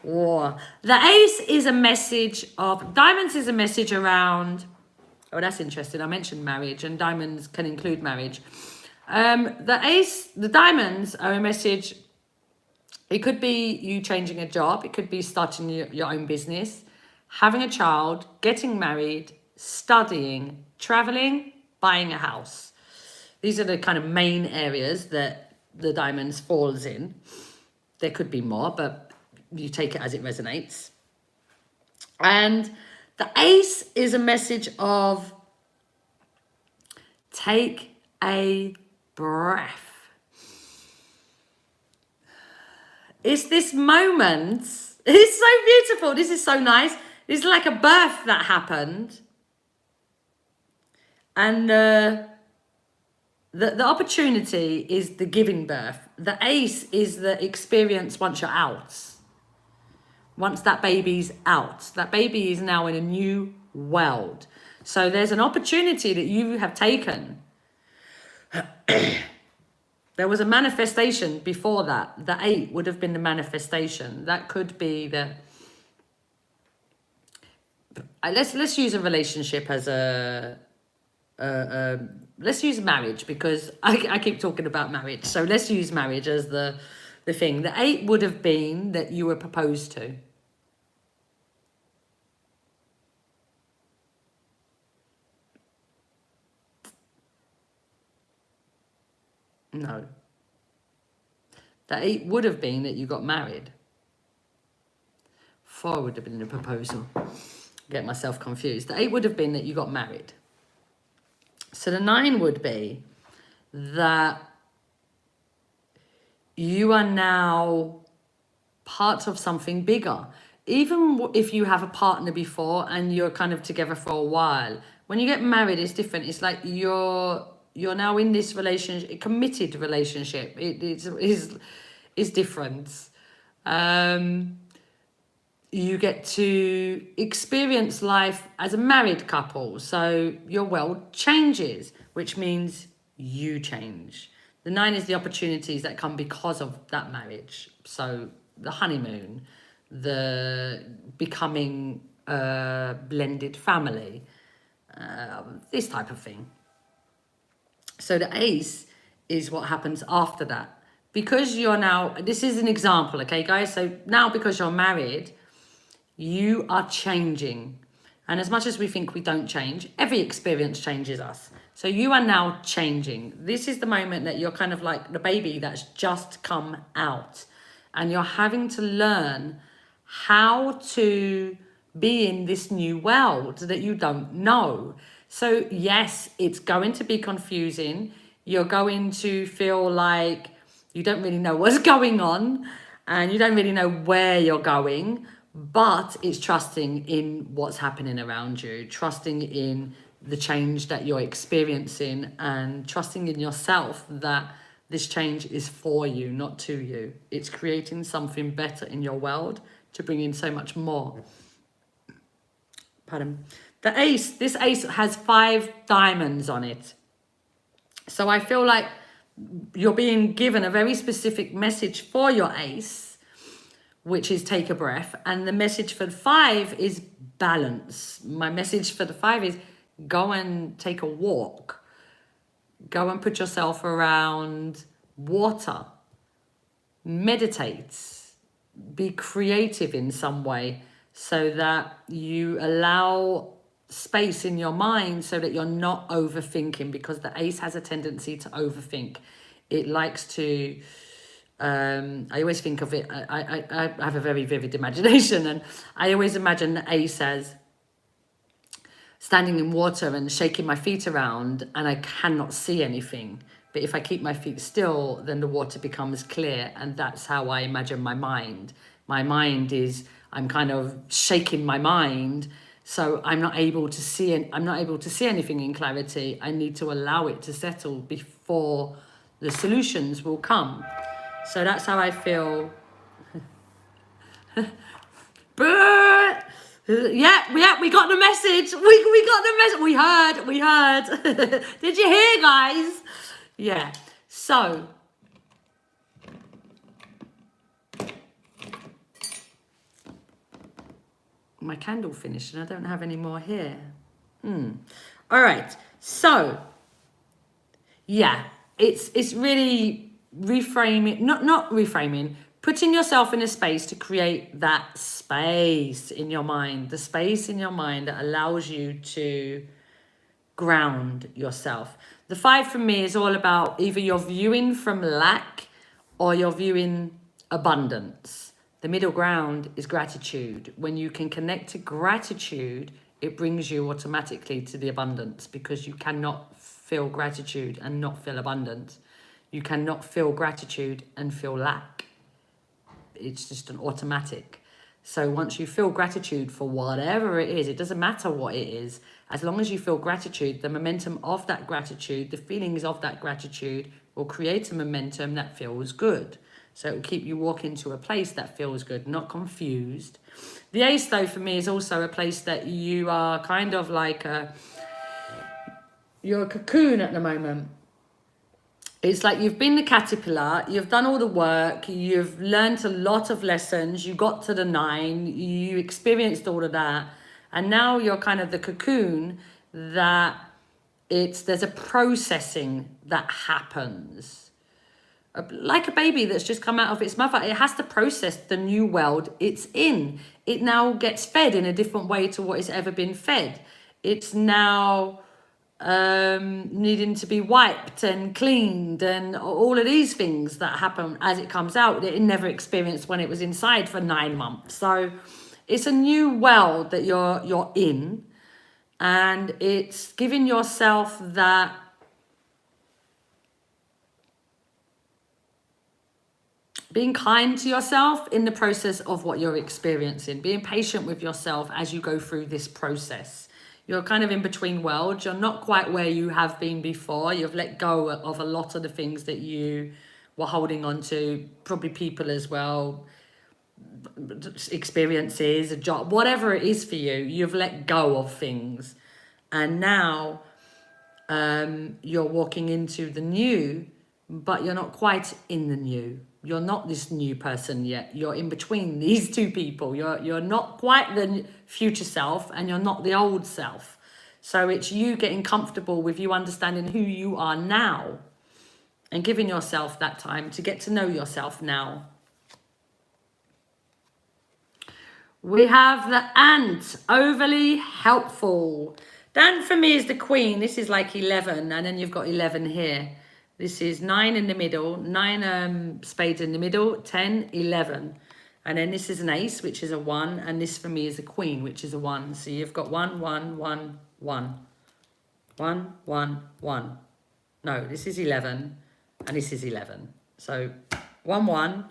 Whoa. The ace is a message of, diamonds is a message around, oh, that's interesting. I mentioned marriage, and diamonds can include marriage. The diamonds are a message. It could be you changing a job. It could be starting your own business, having a child, getting married, studying, traveling, buying a house. These are the kind of main areas that the diamonds falls in. There could be more, but you take it as it resonates. And the ace is a message of take a breath. It's this moment. It's so beautiful. This is so nice. This is like a birth that happened. And the opportunity is the giving birth. The ace is the experience once you're out. Once that baby's out. That baby is now in a new world. So there's an opportunity that you have taken. There was a manifestation before that. The 8 would have been the manifestation. That could be the... Let's use a relationship as let's use marriage, because I keep talking about marriage. So let's use marriage as the thing. The 8 would have been that you were proposed to. No. The 8 would have been that you got married. 4 would have been the proposal. Get myself confused. The 8 would have been that you got married. So the 9 would be that you are now part of something bigger. Even if you have a partner before and you're kind of together for a while, when you get married, it's different. It's like you're now in this relationship, a committed relationship. It is different. You get to experience life as a married couple. So your world changes, which means you change. The 9 is the opportunities that come because of that marriage. So the honeymoon, the becoming a blended family, this type of thing. So the ace is what happens after that. Because you're now, this is an example, okay, guys? So now because you're married, you are changing. And as much as we think we don't change, every experience changes us. So you are now changing. This is the moment that you're kind of like the baby that's just come out. And you're having to learn how to be in this new world that you don't know. So yes, it's going to be confusing. You're going to feel like you don't really know what's going on and you don't really know where you're going, but it's trusting in what's happening around you, trusting in the change that you're experiencing, and trusting in yourself that this change is for you, not to you. It's creating something better in your world to bring in so much more. Pardon. The ace, this ace has 5 diamonds on it. So I feel like you're being given a very specific message for your ace, which is take a breath. And the message for the 5 is balance. My message for the 5 is go and take a walk. Go and put yourself around water. Meditate. Be creative in some way so that you allow space in your mind so that you're not overthinking, because the ace has a tendency to overthink. It likes to I always think of it, I have a very vivid imagination, and I always imagine the ace as standing in water and shaking my feet around and I cannot see anything. But if I keep my feet still, then the water becomes clear. And that's how I imagine my mind. My mind is, I'm kind of shaking my mind. So I'm not able to see anything in clarity. I need to allow it to settle before the solutions will come. So that's how I feel. But yeah, we got the message. We got the message. We heard. Did you hear, guys? Yeah. So my candle finished and I don't have any more here. All right. So yeah, it's really reframing, not reframing, putting yourself in a space to create that space in your mind, the space in your mind that allows you to ground yourself. The 5 for me is all about either you're viewing from lack or you're viewing abundance. The middle ground is gratitude. When you can connect to gratitude, it brings you automatically to the abundance, because you cannot feel gratitude and not feel abundance. You cannot feel gratitude and feel lack. It's just an automatic. So once you feel gratitude for whatever it is, it doesn't matter what it is, as long as you feel gratitude, the momentum of that gratitude, the feelings of that gratitude will create a momentum that feels good. So it will keep you walking to a place that feels good, not confused. The ace, though, for me is also a place that you are kind of like you're a cocoon at the moment. It's like you've been the caterpillar, you've done all the work, you've learned a lot of lessons, you got to the 9, you experienced all of that, and now you're kind of the cocoon that there's a processing that happens. Like a baby that's just come out of its mother, it has to process the new world it's in. It now gets fed in a different way to what it's ever been fed. It's now needing to be wiped and cleaned and all of these things that happen as it comes out that it never experienced when it was inside for 9 months. So it's a new world that you're in, and it's giving yourself that being kind to yourself in the process of what you're experiencing, being patient with yourself as you go through this process. You're kind of in between worlds. You're not quite where you have been before. You've let go of a lot of the things that you were holding on to, probably people as well, experiences, a job, whatever it is for you. You've let go of things. And now you're walking into the new, but you're not quite in the new. You're not this new person yet. You're in between these two people. You're not quite the future self, and you're not the old self. So it's you getting comfortable with you understanding who you are now and giving yourself that time to get to know yourself now. We have the ant, overly helpful. The ant for me is the queen. This is like 11, and then you've got 11 here. This is 9 in the middle, 9 spades in the middle, 10, 11. And then this is an ace, which is a 1, and this for me is a queen, which is a 1. So you've got 1, 1, 1, 1. 1, 1, 1. No, this is 11, and this is 11. So 1, 1,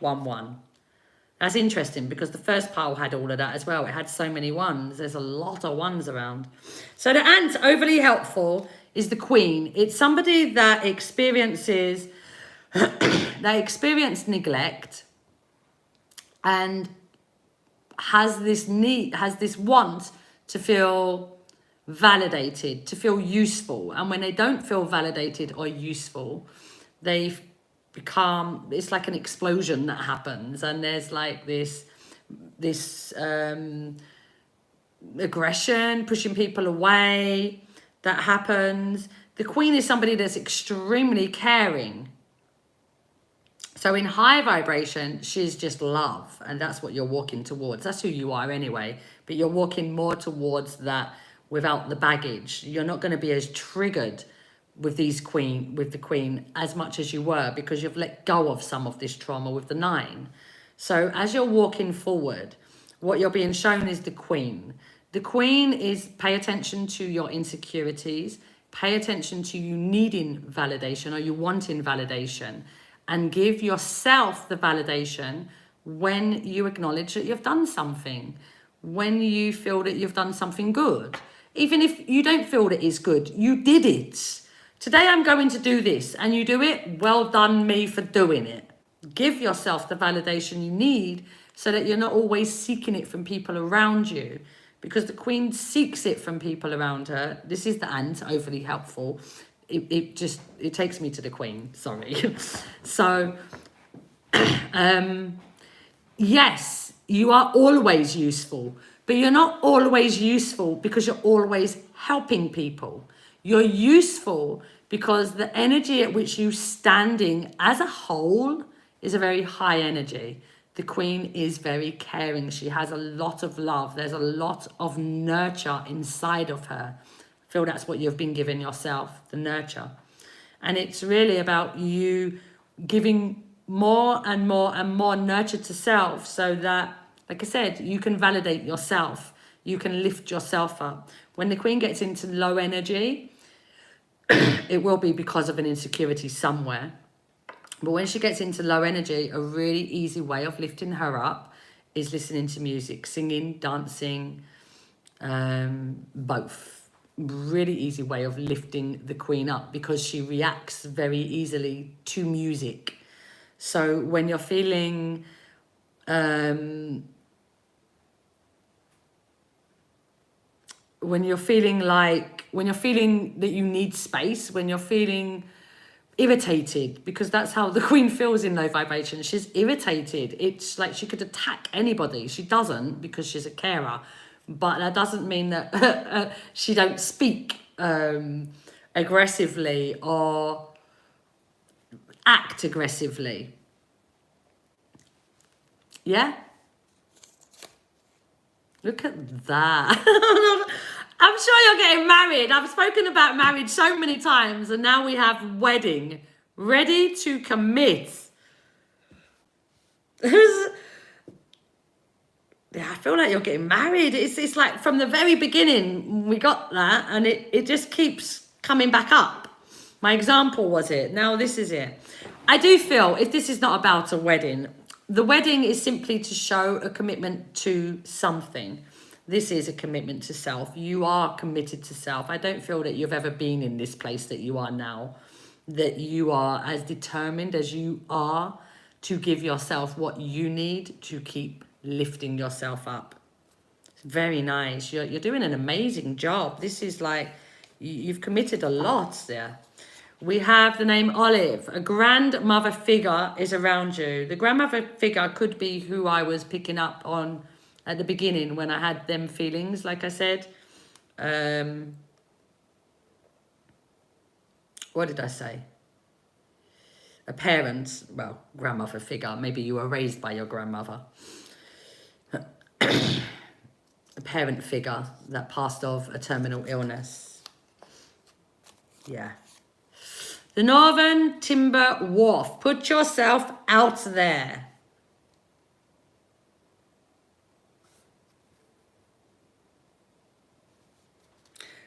1, 1. That's interesting because the first pile had all of that as well. It had so many ones. There's a lot of ones around. So the ant, overly helpful, is the queen. It's somebody that experiences neglect and has this need, has this want to feel validated, to feel useful. And when they don't feel validated or useful, they become, it's like an explosion that happens, and there's like this aggression, pushing people away, that happens. The queen is somebody that's extremely caring. So in high vibration, she's just love, and that's what you're walking towards. That's who you are anyway, but you're walking more towards that without the baggage. You're not going to be as triggered with the queen as much as you were, because you've let go of some of this trauma with the 9. So as you're walking forward, what you're being shown is the queen. The queen is, pay attention to your insecurities, pay attention to you needing validation or you wanting validation, and give yourself the validation when you acknowledge that you've done something, when you feel that you've done something good. Even if you don't feel that it's good, you did it. Today I'm going to do this, and you do it. Well done me for doing it. Give yourself the validation you need so that you're not always seeking it from people around you, because the queen seeks it from people around her. This is the ant, overly helpful. It takes me to the queen, sorry. So, yes, you are always useful, but you're not always useful because you're always helping people. You're useful because the energy at which you're standing as a whole is a very high energy. The queen is very caring. She has a lot of love. There's a lot of nurture inside of her. I feel that's what you've been giving yourself, the nurture. And it's really about you giving more and more and more nurture to self, so that, like I said, you can validate yourself. You can lift yourself up. When the queen gets into low energy, it will be because of an insecurity somewhere. But when she gets into low energy, a really easy way of lifting her up is listening to music, singing, dancing, both. Really easy way of lifting the queen up, because she reacts very easily to music. So when you're feeling when you're feeling that you need space, when you're feeling irritated, because that's how the queen feels in low vibration. She's irritated. It's like she could attack anybody. She doesn't, because she's a carer, but that doesn't mean that she don't speak aggressively or act aggressively. Yeah, look at that. I'm sure you're getting married. I've spoken about marriage so many times, and now we have wedding. Ready to commit. Yeah, I feel like you're getting married. It's like from the very beginning we got that, and it just keeps coming back up. My example was it. Now this is it. I do feel, if this is not about a wedding, the wedding is simply to show a commitment to something. This is a commitment to self. You are committed to self. I don't feel that you've ever been in this place that you are now, that you are as determined as you are to give yourself what you need to keep lifting yourself up. It's very nice. You're doing an amazing job. This is like, you've committed a lot there. We have the name Olive. A grandmother figure is around you. The grandmother figure could be who I was picking up on at the beginning when I had them feelings, like I said. What did I say? A parent, well, grandmother figure. Maybe you were raised by your grandmother. a parent figure that passed of a terminal illness. Yeah. The Northern Timber Wharf. Put yourself out there.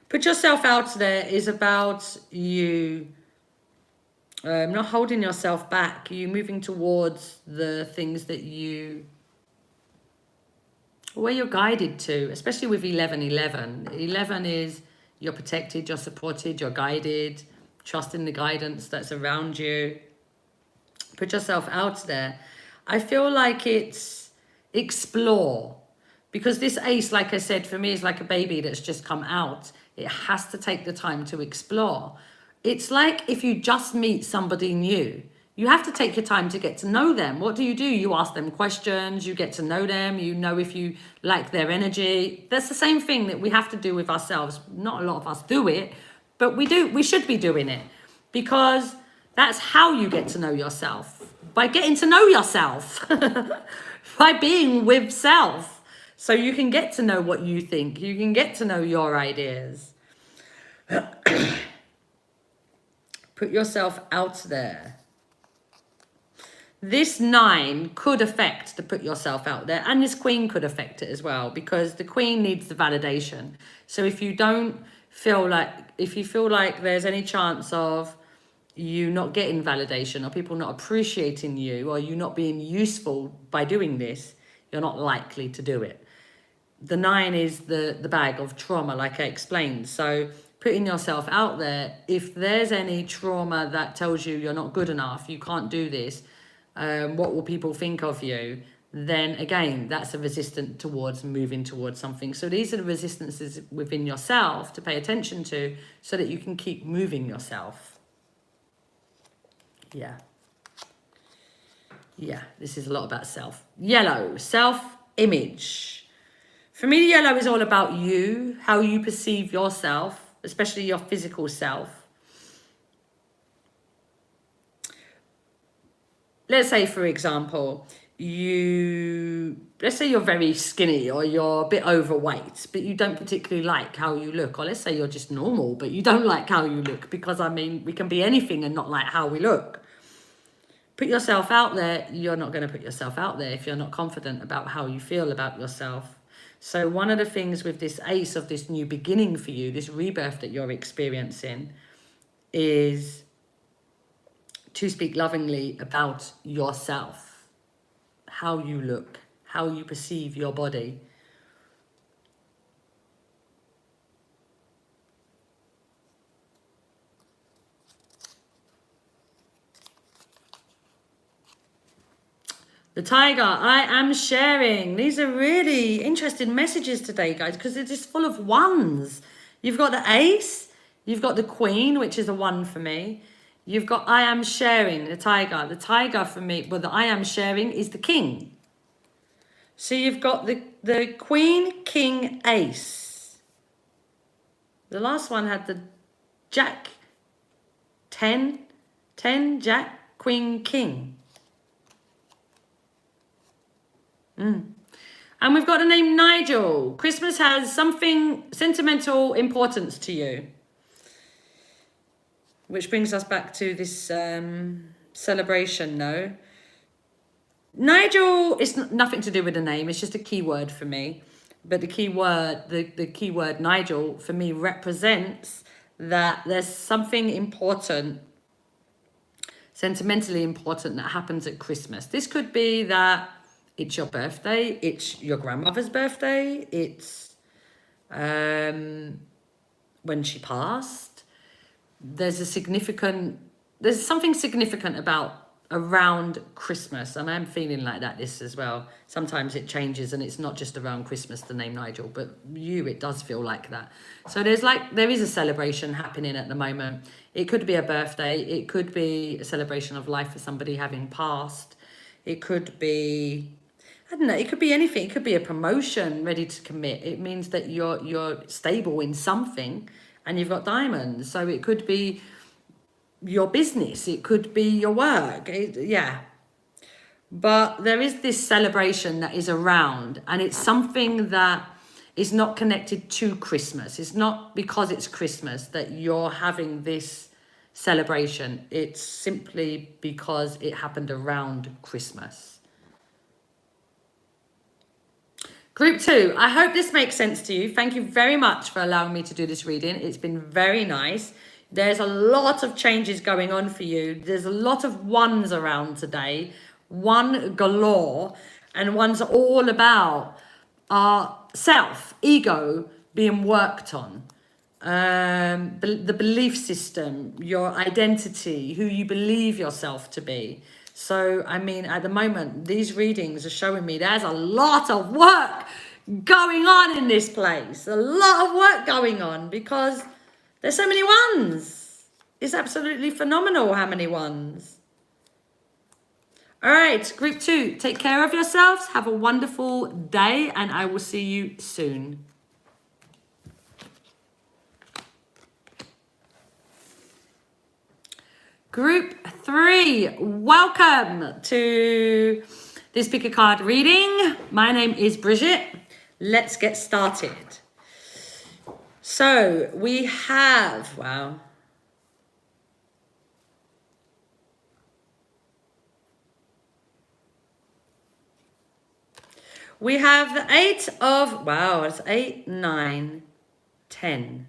Put yourself out there is about you not holding yourself back. You moving towards the things that where you're guided to, especially with 1111. 11 is you're protected, you're supported, you're guided, trust in the guidance that's around you. Put yourself out there. I feel like it's explore, because this ace, like I said, for me is like a baby that's just come out. It has to take the time to explore. It's like if you just meet somebody new, you have to take your time to get to know them. What do? You ask them questions, you get to know them, you know if you like their energy. That's the same thing that we have to do with ourselves. Not a lot of us do it, but we should be doing it, because that's how you get to know yourself, by getting to know yourself, by being with self. So you can get to know what you think, you can get to know your ideas. Put yourself out there. This 9 could affect the put yourself out there, and this Queen could affect it as well, because the Queen needs the validation. So if you feel like there's any chance of you not getting validation, or people not appreciating you, or you not being useful by doing this, you're not likely to do it. The 9 is the bag of trauma, like I explained. So putting yourself out there, if there's any trauma that tells you you're not good enough, you can't do this, what will people think of you? Then again, that's a resistance towards moving towards something. So these are the resistances within yourself to pay attention to, so that you can keep moving yourself. Yeah. Yeah, this is a lot about self. Yellow, self-image. For me, the yellow is all about you, how you perceive yourself, especially your physical self. Let's say, for example, let's say you're very skinny, or you're a bit overweight, but you don't particularly like how you look. Or let's say you're just normal, but you don't like how you look, because I mean, we can be anything and not like how we look. Put yourself out there. You're not going to put yourself out there if you're not confident about how you feel about yourself. So one of the things with this ace of this new beginning for you, this rebirth that you're experiencing, is to speak lovingly about yourself, how you look, how you perceive your body. The tiger, I am sharing. These are really interesting messages today, guys, because it's just full of ones. You've got the ace, you've got the queen, which is a 1 for me. You've got I am sharing, the tiger. The tiger for me, well, the I am sharing is the king. So you've got the queen, king, ace. The last one had the jack, 10, jack, queen, king. And we've got the name Nigel. Christmas has something sentimental importance to you. Which brings us back to this celebration, no? Nigel is nothing to do with the name. It's just a keyword for me. But the keyword Nigel for me represents that there's something important, sentimentally important, that happens at Christmas. This could be that it's your birthday, it's your grandmother's birthday, it's when she passed. There's something significant around Christmas, and I'm feeling like that this as well. Sometimes it changes, and it's not just around Christmas, the name Nigel, but it does feel like that. So there is a celebration happening at the moment. It could be a birthday, it could be a celebration of life for somebody having passed, it could be, I don't know, it could be anything. It could be a promotion, ready to commit. It means that you're stable in something, and you've got diamonds. So it could be your business. It could be your work. Yeah. But there is this celebration that is around, and it's something that is not connected to Christmas. It's not because it's Christmas that you're having this celebration. It's simply because it happened around Christmas. Group 2, I hope this makes sense to you. Thank you very much for allowing me to do this reading. It's been very nice. There's a lot of changes going on for you. There's a lot of ones around today. One galore, and one's all about our self, ego being worked on. The belief system, your identity, who you believe yourself to be. So, I mean, at the moment, these readings are showing me there's a lot of work going on in this place. A lot of work going on because there's so many ones. It's absolutely phenomenal how many ones. All right, group 2, take care of yourselves. Have a wonderful day, and I will see you soon. Group 3, welcome to this pick a card reading. My name is Bridgitte. Let's get started. So we have, wow. We have the 8 of, wow, it's 8, 9, 10.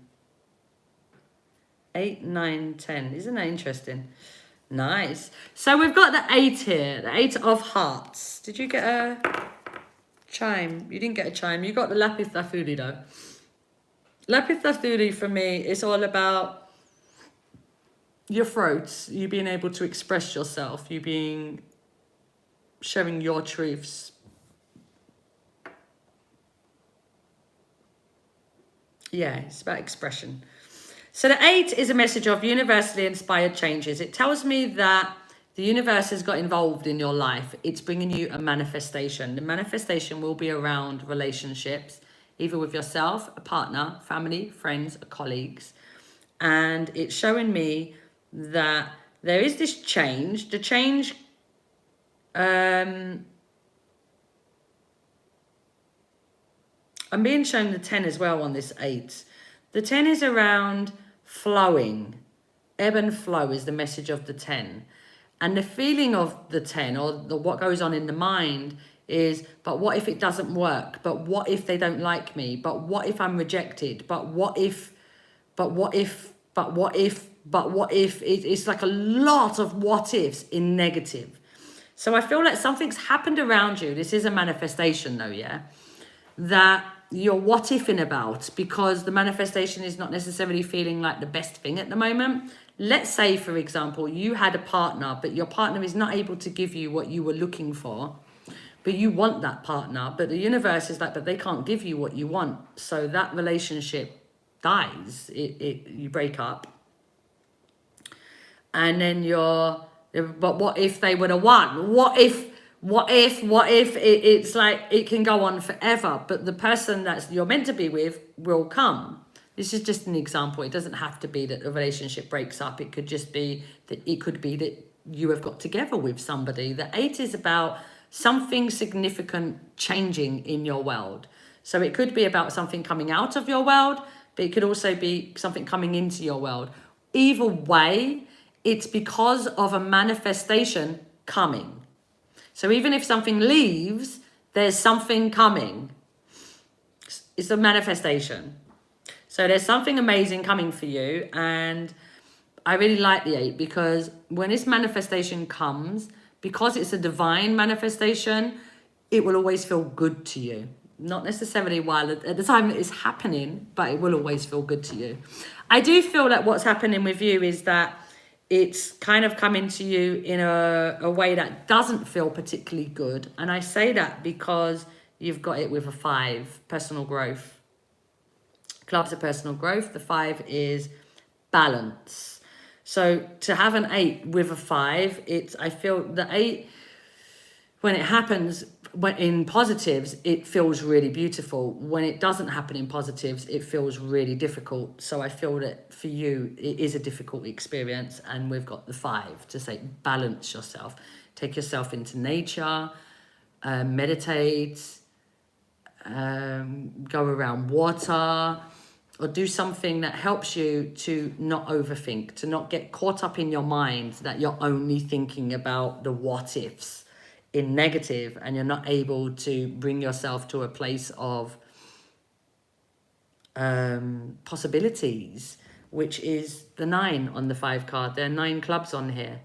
8, 9, 10. Isn't that interesting? Nice. So we've got the 8 here, the 8 of hearts. Did you get a chime? You didn't get a chime. You got the lapis lazuli though. Lapis lazuli for me is all about your throat, you being able to express yourself, you being, sharing your truths. Yeah, it's about expression. So the 8 is a message of universally inspired changes. It tells me that the universe has got involved in your life. It's bringing you a manifestation. The manifestation will be around relationships, either with yourself, a partner, family, friends, or colleagues. And it's showing me that there is this change. The change, I'm being shown the 10 as well on this 8. The 10 is around flowing. Ebb and flow is the message of the 10. And the feeling of the 10, or what goes on in the mind, is, but what if it doesn't work? But what if they don't like me? But what if I'm rejected? But what if, but what if, but what if, but what if? It's like a lot of what ifs in negative. So I feel like something's happened around you. This is a manifestation though, yeah? That you're what ifing about, because the manifestation is not necessarily feeling like the best thing at the moment. Let's say, for example, you had a partner, but your partner is not able to give you what you were looking for, but you want that partner, but the universe is like, but they can't give you what you want. So that relationship dies, you break up. And then but what if they would have won? What if it's like it can go on forever, but the person that you're meant to be with will come. This is just an example. It doesn't have to be that the relationship breaks up. It could just be that you have got together with somebody. The 8 is about something significant changing in your world. So it could be about something coming out of your world, but it could also be something coming into your world. Either way, it's because of a manifestation coming. So even if something leaves, there's something coming. It's a manifestation. So there's something amazing coming for you. And I really like the 8 because when this manifestation comes, because it's a divine manifestation, it will always feel good to you. Not necessarily while at the time it's happening, but it will always feel good to you. I do feel that what's happening with you is that it's kind of coming to you in a way that doesn't feel particularly good. And I say that because you've got it with a 5, personal growth. Clubs of personal growth. The 5 is balance. So to have an 8 with a 5, I feel the 8, when it happens in positives, it feels really beautiful. When it doesn't happen in positives, it feels really difficult. So I feel that for you, it is a difficult experience. And we've got the 5 to say, balance yourself. Take yourself into nature, meditate, go around water, or do something that helps you to not overthink, to not get caught up in your mind that you're only thinking about the what ifs in negative, and you're not able to bring yourself to a place of possibilities, which is the 9 on the 5 card. There are 9 clubs on here.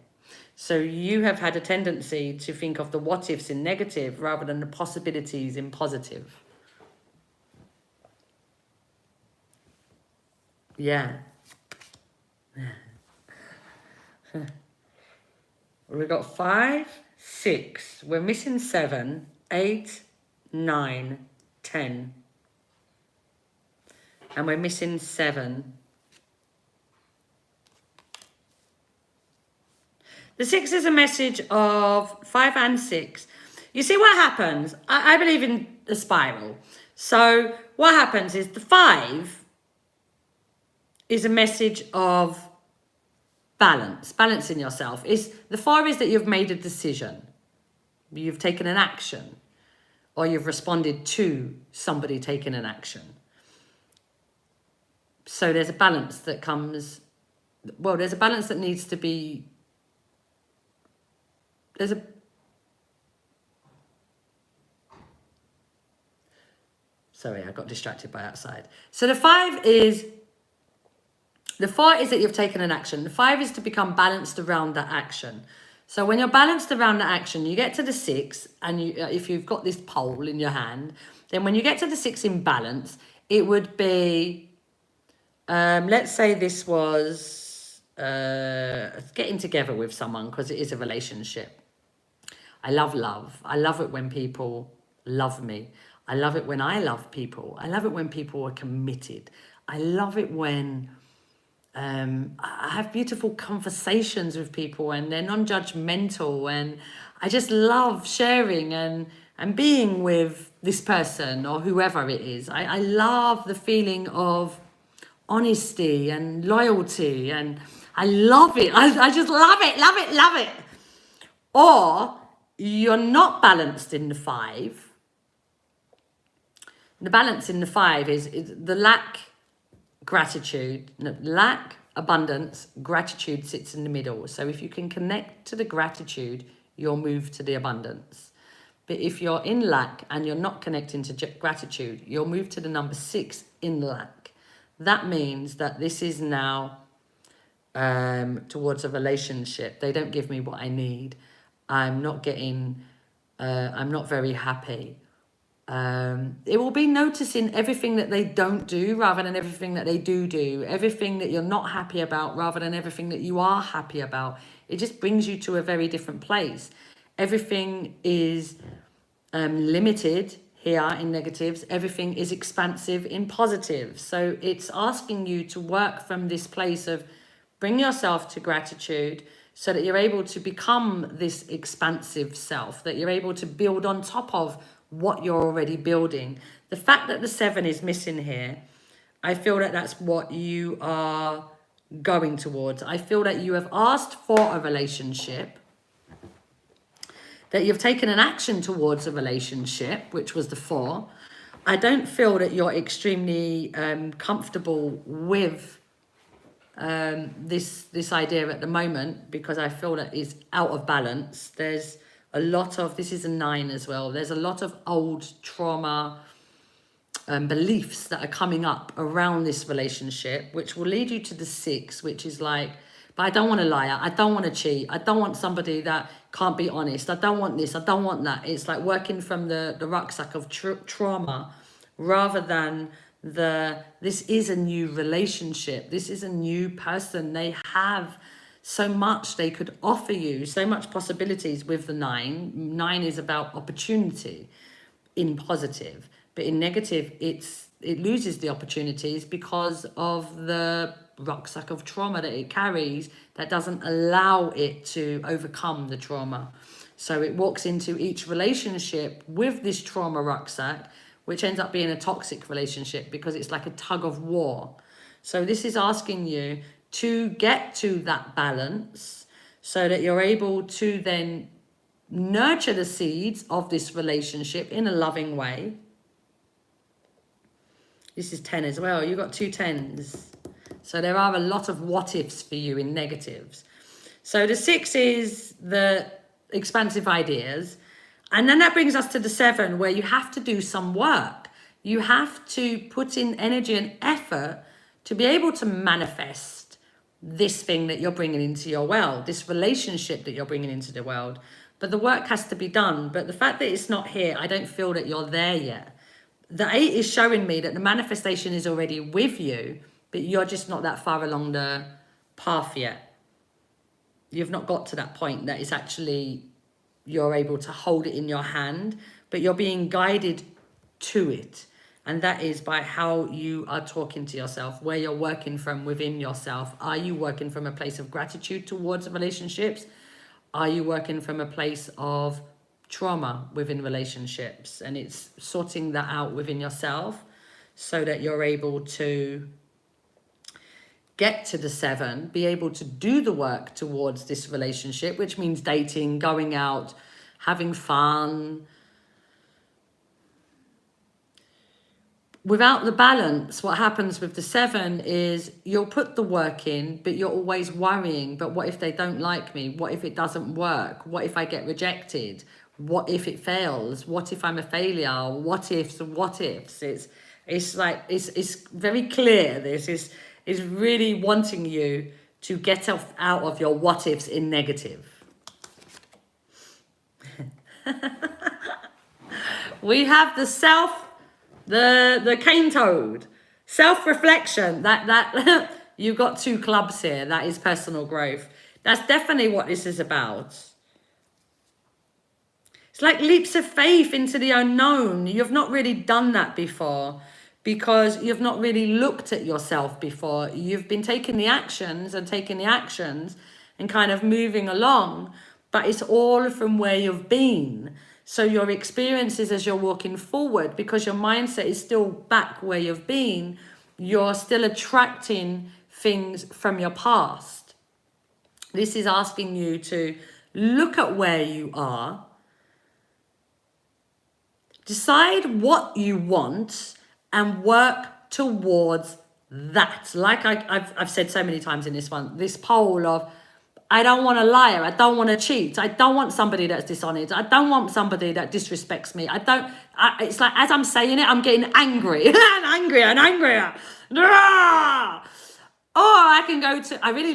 So you have had a tendency to think of the what ifs in negative rather than the possibilities in positive. Yeah. We've got 5, 6. We're missing 7, 8, 9, 10. And we're missing 7. The 6 is a message of 5 and 6. You see what happens? I believe in the spiral. So what happens is the 5 is a message of balance, balancing yourself. The 4 is that you've made a decision. You've taken an action, or you've responded to somebody taking an action. So there's a balance that comes, well, there's a balance that needs to be, sorry, I got distracted by outside. So the 4 is that you've taken an action. The 5 is to become balanced around that action. So when you're balanced around that action, you get to the 6, and if you've got this pole in your hand, then when you get to the 6 in balance, it would be, let's say this was getting together with someone, because it is a relationship. I love love. I love it when people love me. I love it when I love people. I love it when people are committed. I love it when I have beautiful conversations with people and they're non-judgmental, and I just love sharing and being with this person or whoever it is. I love the feeling of honesty and loyalty, and I love it. I just love it, love it, love it. Or you're not balanced in the 5. The balance in the 5 is the lack, gratitude, no, lack, abundance, gratitude sits in the middle. So if you can connect to the gratitude, you'll move to the abundance. But if you're in lack and you're not connecting to gratitude, you'll move to the number 6 in lack. That means that this is now towards a relationship. They don't give me what I need. I'm not very happy. It will be noticing everything that they don't do rather than everything that they do. Everything that you're not happy about rather than everything that you are happy about. It just brings you to a very different place. Everything is limited here in negatives. Everything is expansive in positives. So it's asking you to work from this place of bring yourself to gratitude, so that you're able to become this expansive self, that you're able to build on top of what you're already building. The fact that the 7 is missing here, I feel that that's what you are going towards. I feel that you have asked for a relationship, that you've taken an action towards a relationship, which was the 4. I don't feel that you're extremely comfortable with this idea at the moment, because I feel that it's out of balance. There's a lot of, this is a 9 as well, there's a lot of old trauma beliefs that are coming up around this relationship, which will lead you to the 6, which is like, but I don't want a liar, I don't want to cheat, I don't want somebody that can't be honest, I don't want this, I don't want that. It's like working from the rucksack of trauma rather than this is a new relationship, this is a new person. They have so much they could offer you, so much possibilities with the 9. 9 is about opportunity in positive, but in negative it loses the opportunities because of the rucksack of trauma that it carries that doesn't allow it to overcome the trauma. So it walks into each relationship with this trauma rucksack, which ends up being a toxic relationship because it's like a tug of war. So this is asking you to get to that balance so that you're able to then nurture the seeds of this relationship in a loving way. This is 10 as well. You've got 2 10s. So there are a lot of what ifs for you in negatives. So the 6 is the expansive ideas. And then that brings us to the 7, where you have to do some work. You have to put in energy and effort to be able to manifest this thing that you're bringing into your world, this relationship that you're bringing into the world. But the work has to be done. But the fact that it's not here, I don't feel that you're there yet. The 8 is showing me that the manifestation is already with you, but you're just not that far along the path yet. You've not got to that point that it's actually, you're able to hold it in your hand, but you're being guided to it. And that is by how you are talking to yourself, where you're working from within yourself. Are you working from a place of gratitude towards relationships? Are you working from a place of trauma within relationships? And it's sorting that out within yourself so that you're able to get to the 7, be able to do the work towards this relationship, which means dating, going out, having fun. Without the balance, what happens with the 7 is you'll put the work in, but you're always worrying. But what if they don't like me? What if it doesn't work? What if I get rejected? What if it fails? What if I'm a failure? What ifs? It's like, it's very clear. This is really wanting you to get out of your what ifs in negative. We have the cane toad, self-reflection. That you've got 2 clubs here. That is personal growth. That's definitely what this is about. It's like leaps of faith into the unknown. You've not really done that before because you've not really looked at yourself before. You've been taking the actions and kind of moving along, but it's all from where you've been. So your experiences as you're walking forward, because your mindset is still back where you've been, you're still attracting things from your past. This is asking you to look at where you are, decide what you want, and work towards that. Like I've said so many times in this one, this pole of, I don't want a liar. I don't want to cheat. I don't want somebody that's dishonest. I don't want somebody that disrespects me. It's like, as I'm saying it, I'm getting angry and angrier and angrier. Or I can go to, I really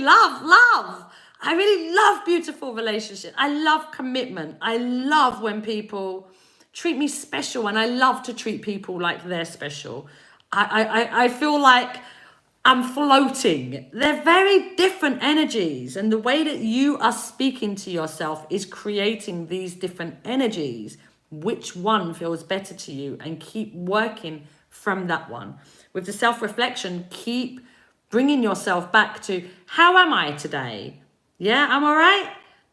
love beautiful relationships. I love commitment. I love when people treat me special, and I love to treat people like they're special. I feel like I'm floating. They're very different energies, and the way that you are speaking to yourself is creating these different energies. Which one feels better to you? And keep working from that one. With the self-reflection, keep bringing yourself back to, how am I today? Yeah, I'm all right?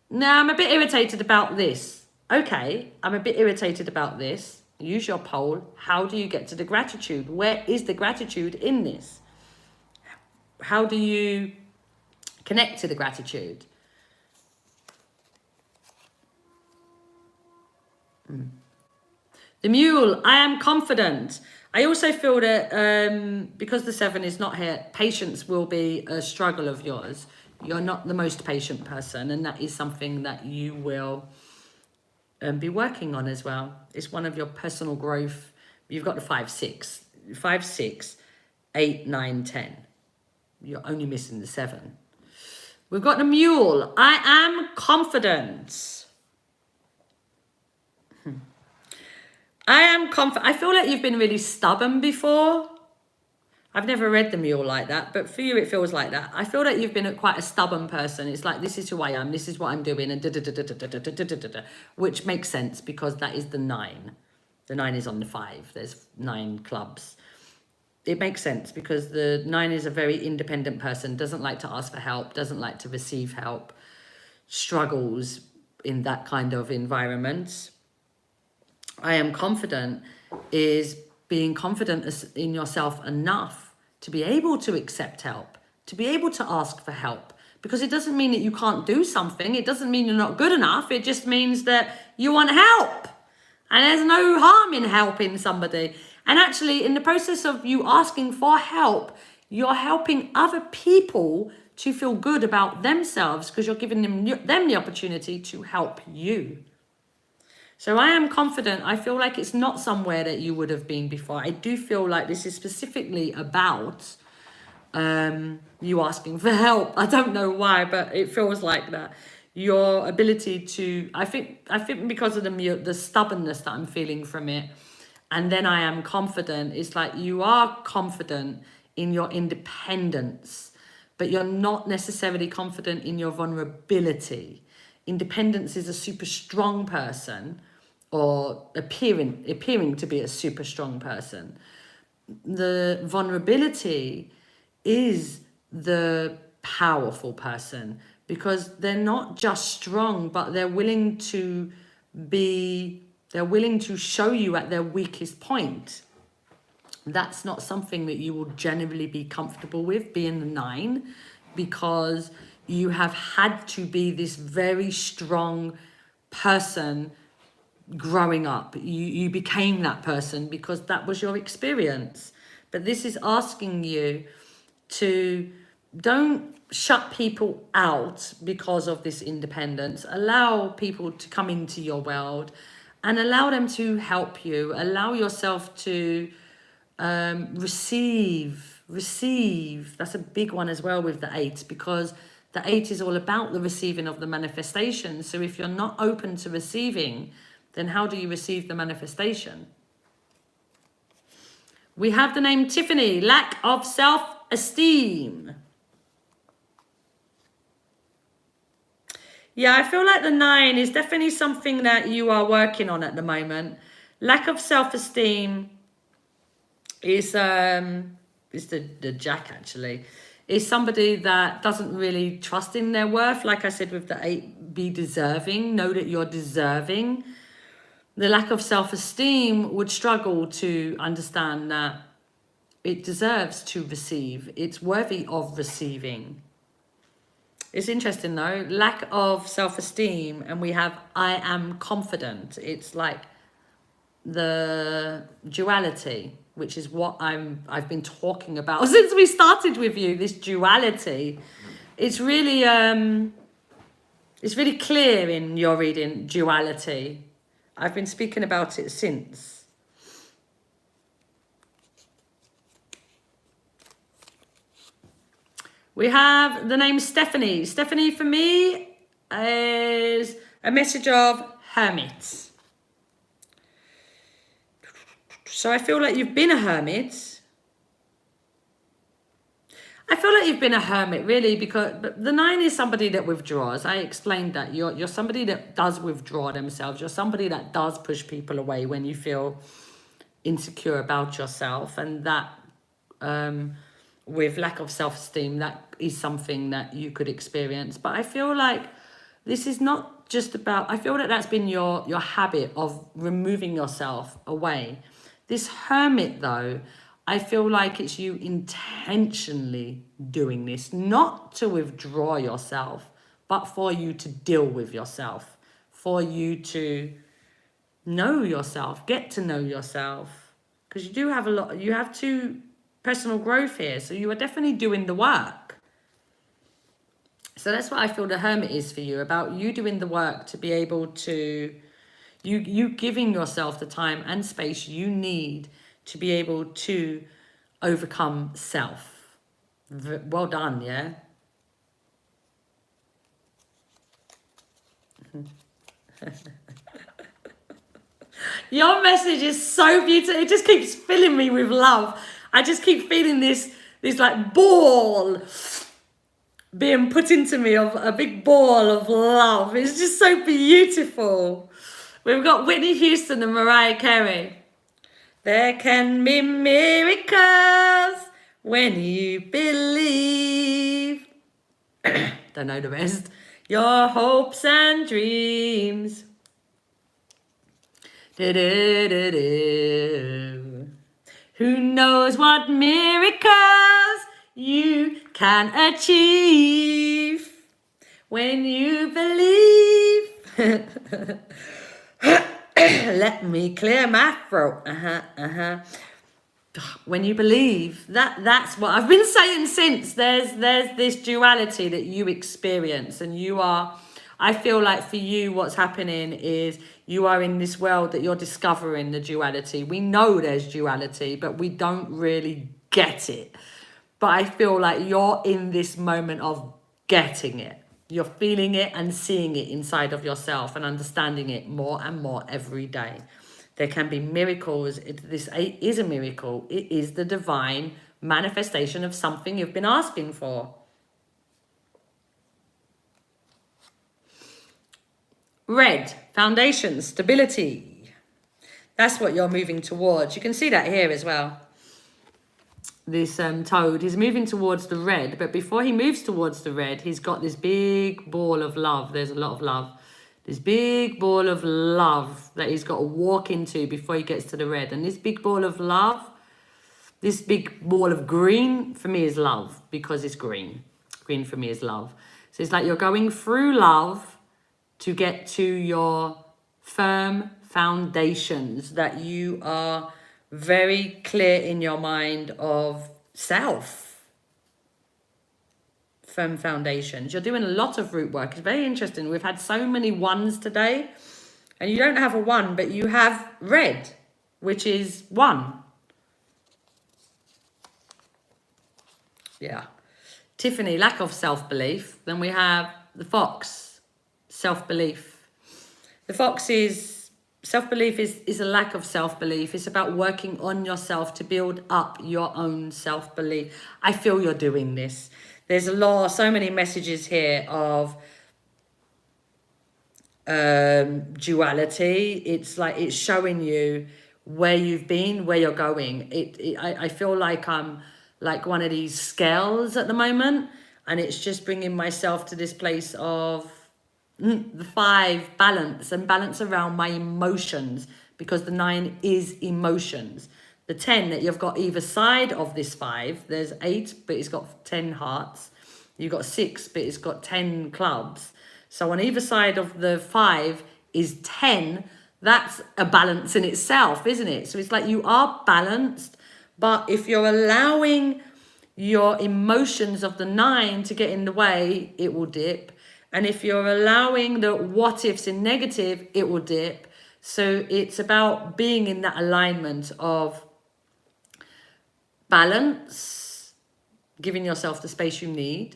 No, I'm a bit irritated about this. Okay, I'm a bit irritated about this. Use your pole. How do you get to the gratitude? Where is the gratitude in this? How do you connect to the gratitude? The mule, I am confident. I also feel that because the 7 is not here, patience will be a struggle of yours. You're not the most patient person, and that is something that you will be working on as well. It's one of your personal growth. You've got the 5, 6, 8, 9, 10. You're only missing the 7. We've got the mule. I am confident. I am confident. I feel like you've been really stubborn before. I've never read the mule like that, but for you it feels like that. I feel like you've been quite a stubborn person. It's like, this is who I am, this is what I'm doing, and which makes sense because that is the 9. The 9 is on the 5. There's 9 clubs. It makes sense because the 9 is a very independent person, doesn't like to ask for help, doesn't like to receive help, struggles in that kind of environment. I am confident is being confident in yourself enough to be able to accept help, to be able to ask for help, Because it doesn't mean that you can't do something. It doesn't mean you're not good enough. It just means that you want help. And there's no harm in helping somebody. And actually, in the process of you asking for help, you're helping other people to feel good about themselves because you're giving them the opportunity to help you. So I am confident. I feel like it's not somewhere that you would have been before. I do feel like this is specifically about you asking for help. I don't know why, but it feels like that. Your ability to, I think because of the stubbornness that I'm feeling from it, and then I am confident. It's like you are confident in your independence, but you're not necessarily confident in your vulnerability. Independence is a super strong person, or appearing to be a super strong person. The vulnerability is the powerful person, because they're not just strong, but they're willing to show you at their weakest point. That's not something that you will generally be comfortable with, being the 9, because you have had to be this very strong person growing up. You became that person because that was your experience. But this is asking you to don't shut people out because of this independence. Allow people to come into your world and allow them to help you. Allow yourself to receive. That's a big one as well with the 8, because the 8 is all about the receiving of the manifestation. So if you're not open to receiving, then how do you receive the manifestation? We have the name Tiffany, lack of self-esteem. Yeah, I feel like the 9 is definitely something that you are working on at the moment. Lack of self-esteem is the Jack, actually. Is somebody that doesn't really trust in their worth. Like I said with the 8, be deserving. Know that you're deserving. The lack of self-esteem would struggle to understand that it deserves to receive. It's worthy of receiving. It's interesting though, lack of self-esteem, and we have I am confident. It's like the duality, which is what I've been talking about since we started with you, this duality. It's really clear in your reading, duality. I've been speaking about it since. We have the name Stephanie. Stephanie for me is a message of hermit. So I feel like you've been a hermit. I feel like you've been a hermit, really, because the 9 is somebody that withdraws. I explained that. You're somebody that does withdraw themselves. You're somebody that does push people away when you feel insecure about yourself. And that, with lack of self-esteem, that is something that you could experience. But I feel like this is not just about... I feel that that's been your habit of removing yourself away. This hermit, though... I feel like it's you intentionally doing this, not to withdraw yourself, but for you to deal with yourself, for you to know yourself, get to know yourself. Because you do have you have 2 personal growth here, so you are definitely doing the work. So that's what I feel the hermit is for you, about you doing the work to be able to, you giving yourself the time and space you need to be able to overcome self. Well done, yeah? Your message is so beautiful. It just keeps filling me with love. I just keep feeling this like ball being put into me, of a big ball of love. It's just so beautiful. We've got Whitney Houston and Mariah Carey. There can be miracles when you believe. Don't know the rest. Your hopes and dreams. Do-do-do-do. Who knows what miracles you can achieve? When you believe. Let me clear my throat. When you believe, that's what I've been saying since. There's this duality that you experience, and you are, I feel like for you what's happening is you are in this world that you're discovering the duality. We know there's duality, but we don't really get it. But I feel like you're in this moment of getting it. You're feeling it and seeing it inside of yourself and understanding it more and more every day. There can be miracles. This is a miracle. It is the divine manifestation of something you've been asking for. Red, foundation, stability. That's what you're moving towards. You can see that here as well. This toad is moving towards the red, but before he moves towards the red, he's got this big ball of love. There's a lot of love. This big ball of love that he's got to walk into before he gets to the red. And this big ball of love, this big ball of green, for me is love, because it's green. Green for me is love. So it's like you're going through love to get to your firm foundations, that you are very clear in your mind of self. Firm foundations. You're doing a lot of root work. It's very interesting. We've had so many ones today, and you don't have a one, but you have red, which is one. Yeah. Tiffany, lack of self-belief. Then we have the fox, self-belief. The fox is self-belief is a lack of self-belief. It's about working on yourself to build up your own self-belief. I feel you're doing this. There's so many messages here of duality. It's like it's showing you where you've been, where you're going. I feel like I'm like one of these scales at the moment, and it's just bringing myself to this place of the 5, balance, and balance around my emotions, because the 9 is emotions. The 10 that you've got either side of this 5, there's 8, but it's got 10 hearts. You've got 6, but it's got 10 clubs. So on either side of the 5 is 10. That's a balance in itself, isn't it? So it's like you are balanced, but if you're allowing your emotions of the 9 to get in the way, it will dip. And if you're allowing the what ifs in negative, it will dip. So it's about being in that alignment of balance, giving yourself the space you need,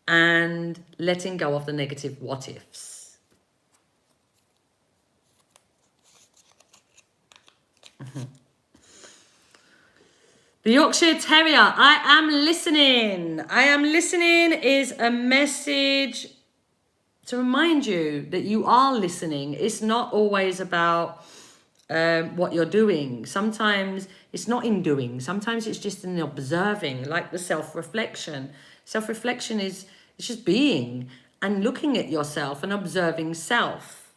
and letting go of the negative what ifs. The Yorkshire Terrier, I am listening. I am listening is a message to remind you that you are listening. It's not always about what you're doing. Sometimes it's not in doing. Sometimes it's just in observing, like the self-reflection. Self-reflection is it's just being and looking at yourself and observing self.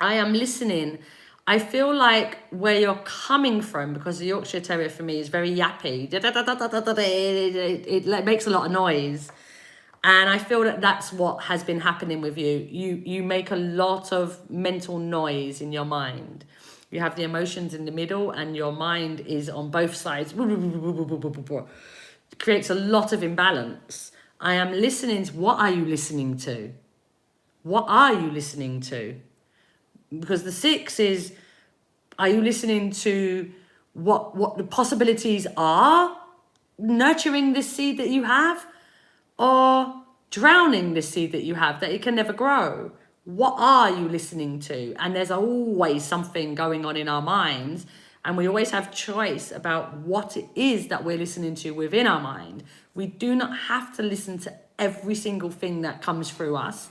I am listening. I feel like where you're coming from, because the Yorkshire Terrier for me is very yappy. It makes a lot of noise. And I feel that that's what has been happening with you. You make a lot of mental noise in your mind. You have the emotions in the middle, and your mind is on both sides. It creates a lot of imbalance. I am listening. What are you listening to? What are you listening to? Because the 6 is, are you listening to what the possibilities are? Nurturing this seed that you have? Or drowning the seed that you have, that it can never grow? What are you listening to? And there's always something going on in our minds, and we always have choice about what it is that we're listening to within our mind. We do not have to listen to every single thing that comes through us,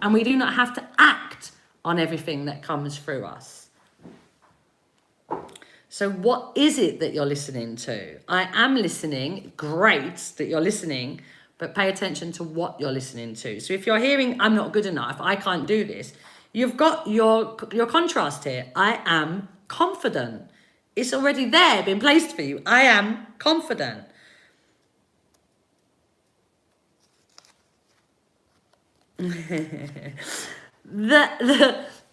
and we do not have to act on everything that comes through us. So what is it that you're listening to? I am listening. Great that you're listening. But pay attention to what you're listening to. So if you're hearing, I'm not good enough, I can't do this, you've got your contrast here. I am confident. It's already there, been placed for you. I am confident. The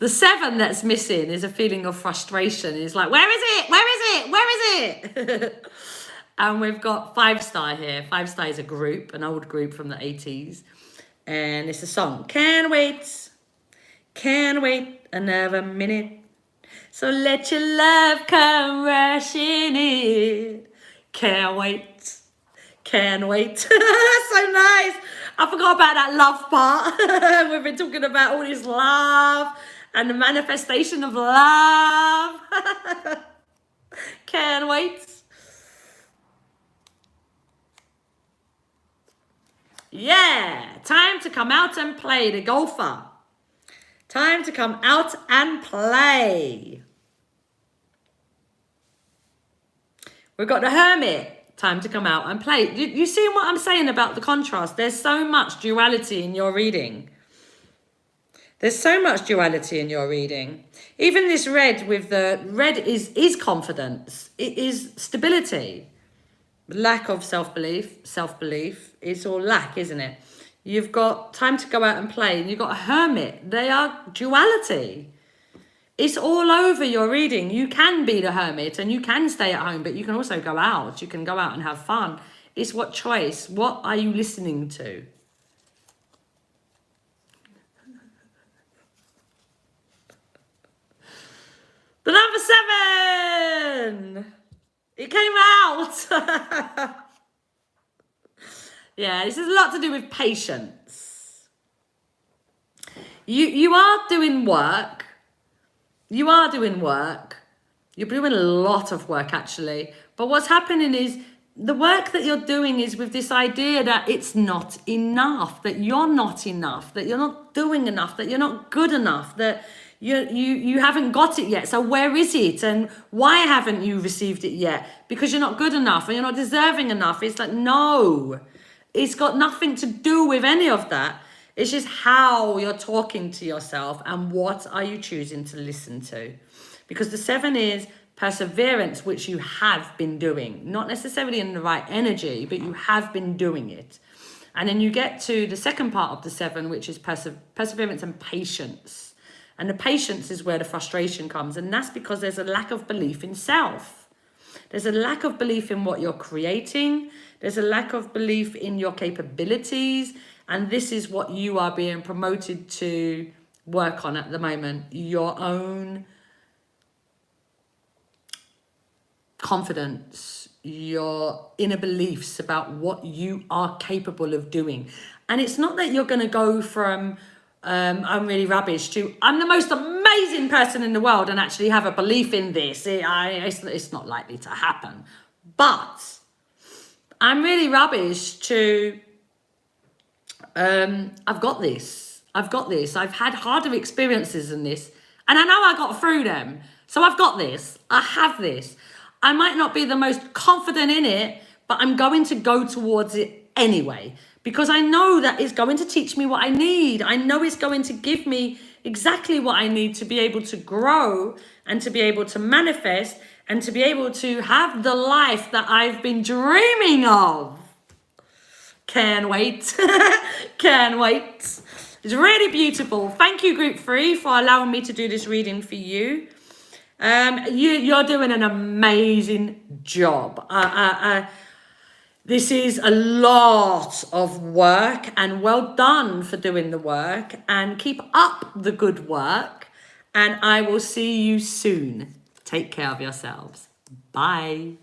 7 that's missing is a feeling of frustration. It's like, where is it? Where is it? Where is it? And we've got 5 Star here. 5 Star is a group, an old group from the 80s. And it's a song. Can't wait another minute. So let your love come rushing in. Can't wait. So nice. I forgot about that love part. We've been talking about all this love and the manifestation of love. Can't wait. Yeah, time to come out and play, the golfer. Time to come out and play. We've got the hermit. Time to come out and play. You see what I'm saying about the contrast? There's so much duality in your reading. There's so much duality in your reading. Even this red with the red is confidence. It is stability. Lack of self-belief. It's all lack, isn't it? You've got time to go out and play. And you've got a hermit. They are duality. It's all over your reading. You can be the hermit and you can stay at home, but you can also go out. You can go out and have fun. It's what choice. What are you listening to? The number 7. It came out. Yeah, this has a lot to do with patience. You are doing work. You are doing work. You're doing a lot of work, actually. But what's happening is the work that you're doing is with this idea that it's not enough, that you're not enough, that you're not doing enough, that you're not good enough, that you haven't got it yet. So where is it? And why haven't you received it yet? Because you're not good enough and you're not deserving enough. It's like, no, it's got nothing to do with any of that. It's just how you're talking to yourself and what are you choosing to listen to. Because the 7 is perseverance, which you have been doing. Not necessarily in the right energy, but you have been doing it. And then you get to the second part of the 7, which is perseverance and patience. And the patience is where the frustration comes. And that's because there's a lack of belief in self. There's a lack of belief in what you're creating. There's a lack of belief in your capabilities. And this is what you are being promoted to work on at the moment. Your own confidence, your inner beliefs about what you are capable of doing. And it's not that you're going to go from I'm really rubbish to I'm the most amazing person in the world and actually have a belief in this. It's not likely to happen. But I'm really rubbish to I've got this. I've had harder experiences than this. And I know I got through them. So I've got this. I have this. I might not be the most confident in it, but I'm going to go towards it anyway. Because I know that it's going to teach me what I need. I know it's going to give me exactly what I need to be able to grow and to be able to manifest and to be able to have the life that I've been dreaming of. Can't wait. Can't wait. It's really beautiful. Thank you, Group 3, for allowing me to do this reading for you. You're doing an amazing job. This is a lot of work, and well done for doing the work, and keep up the good work, and I will see you soon. Take care of yourselves. Bye.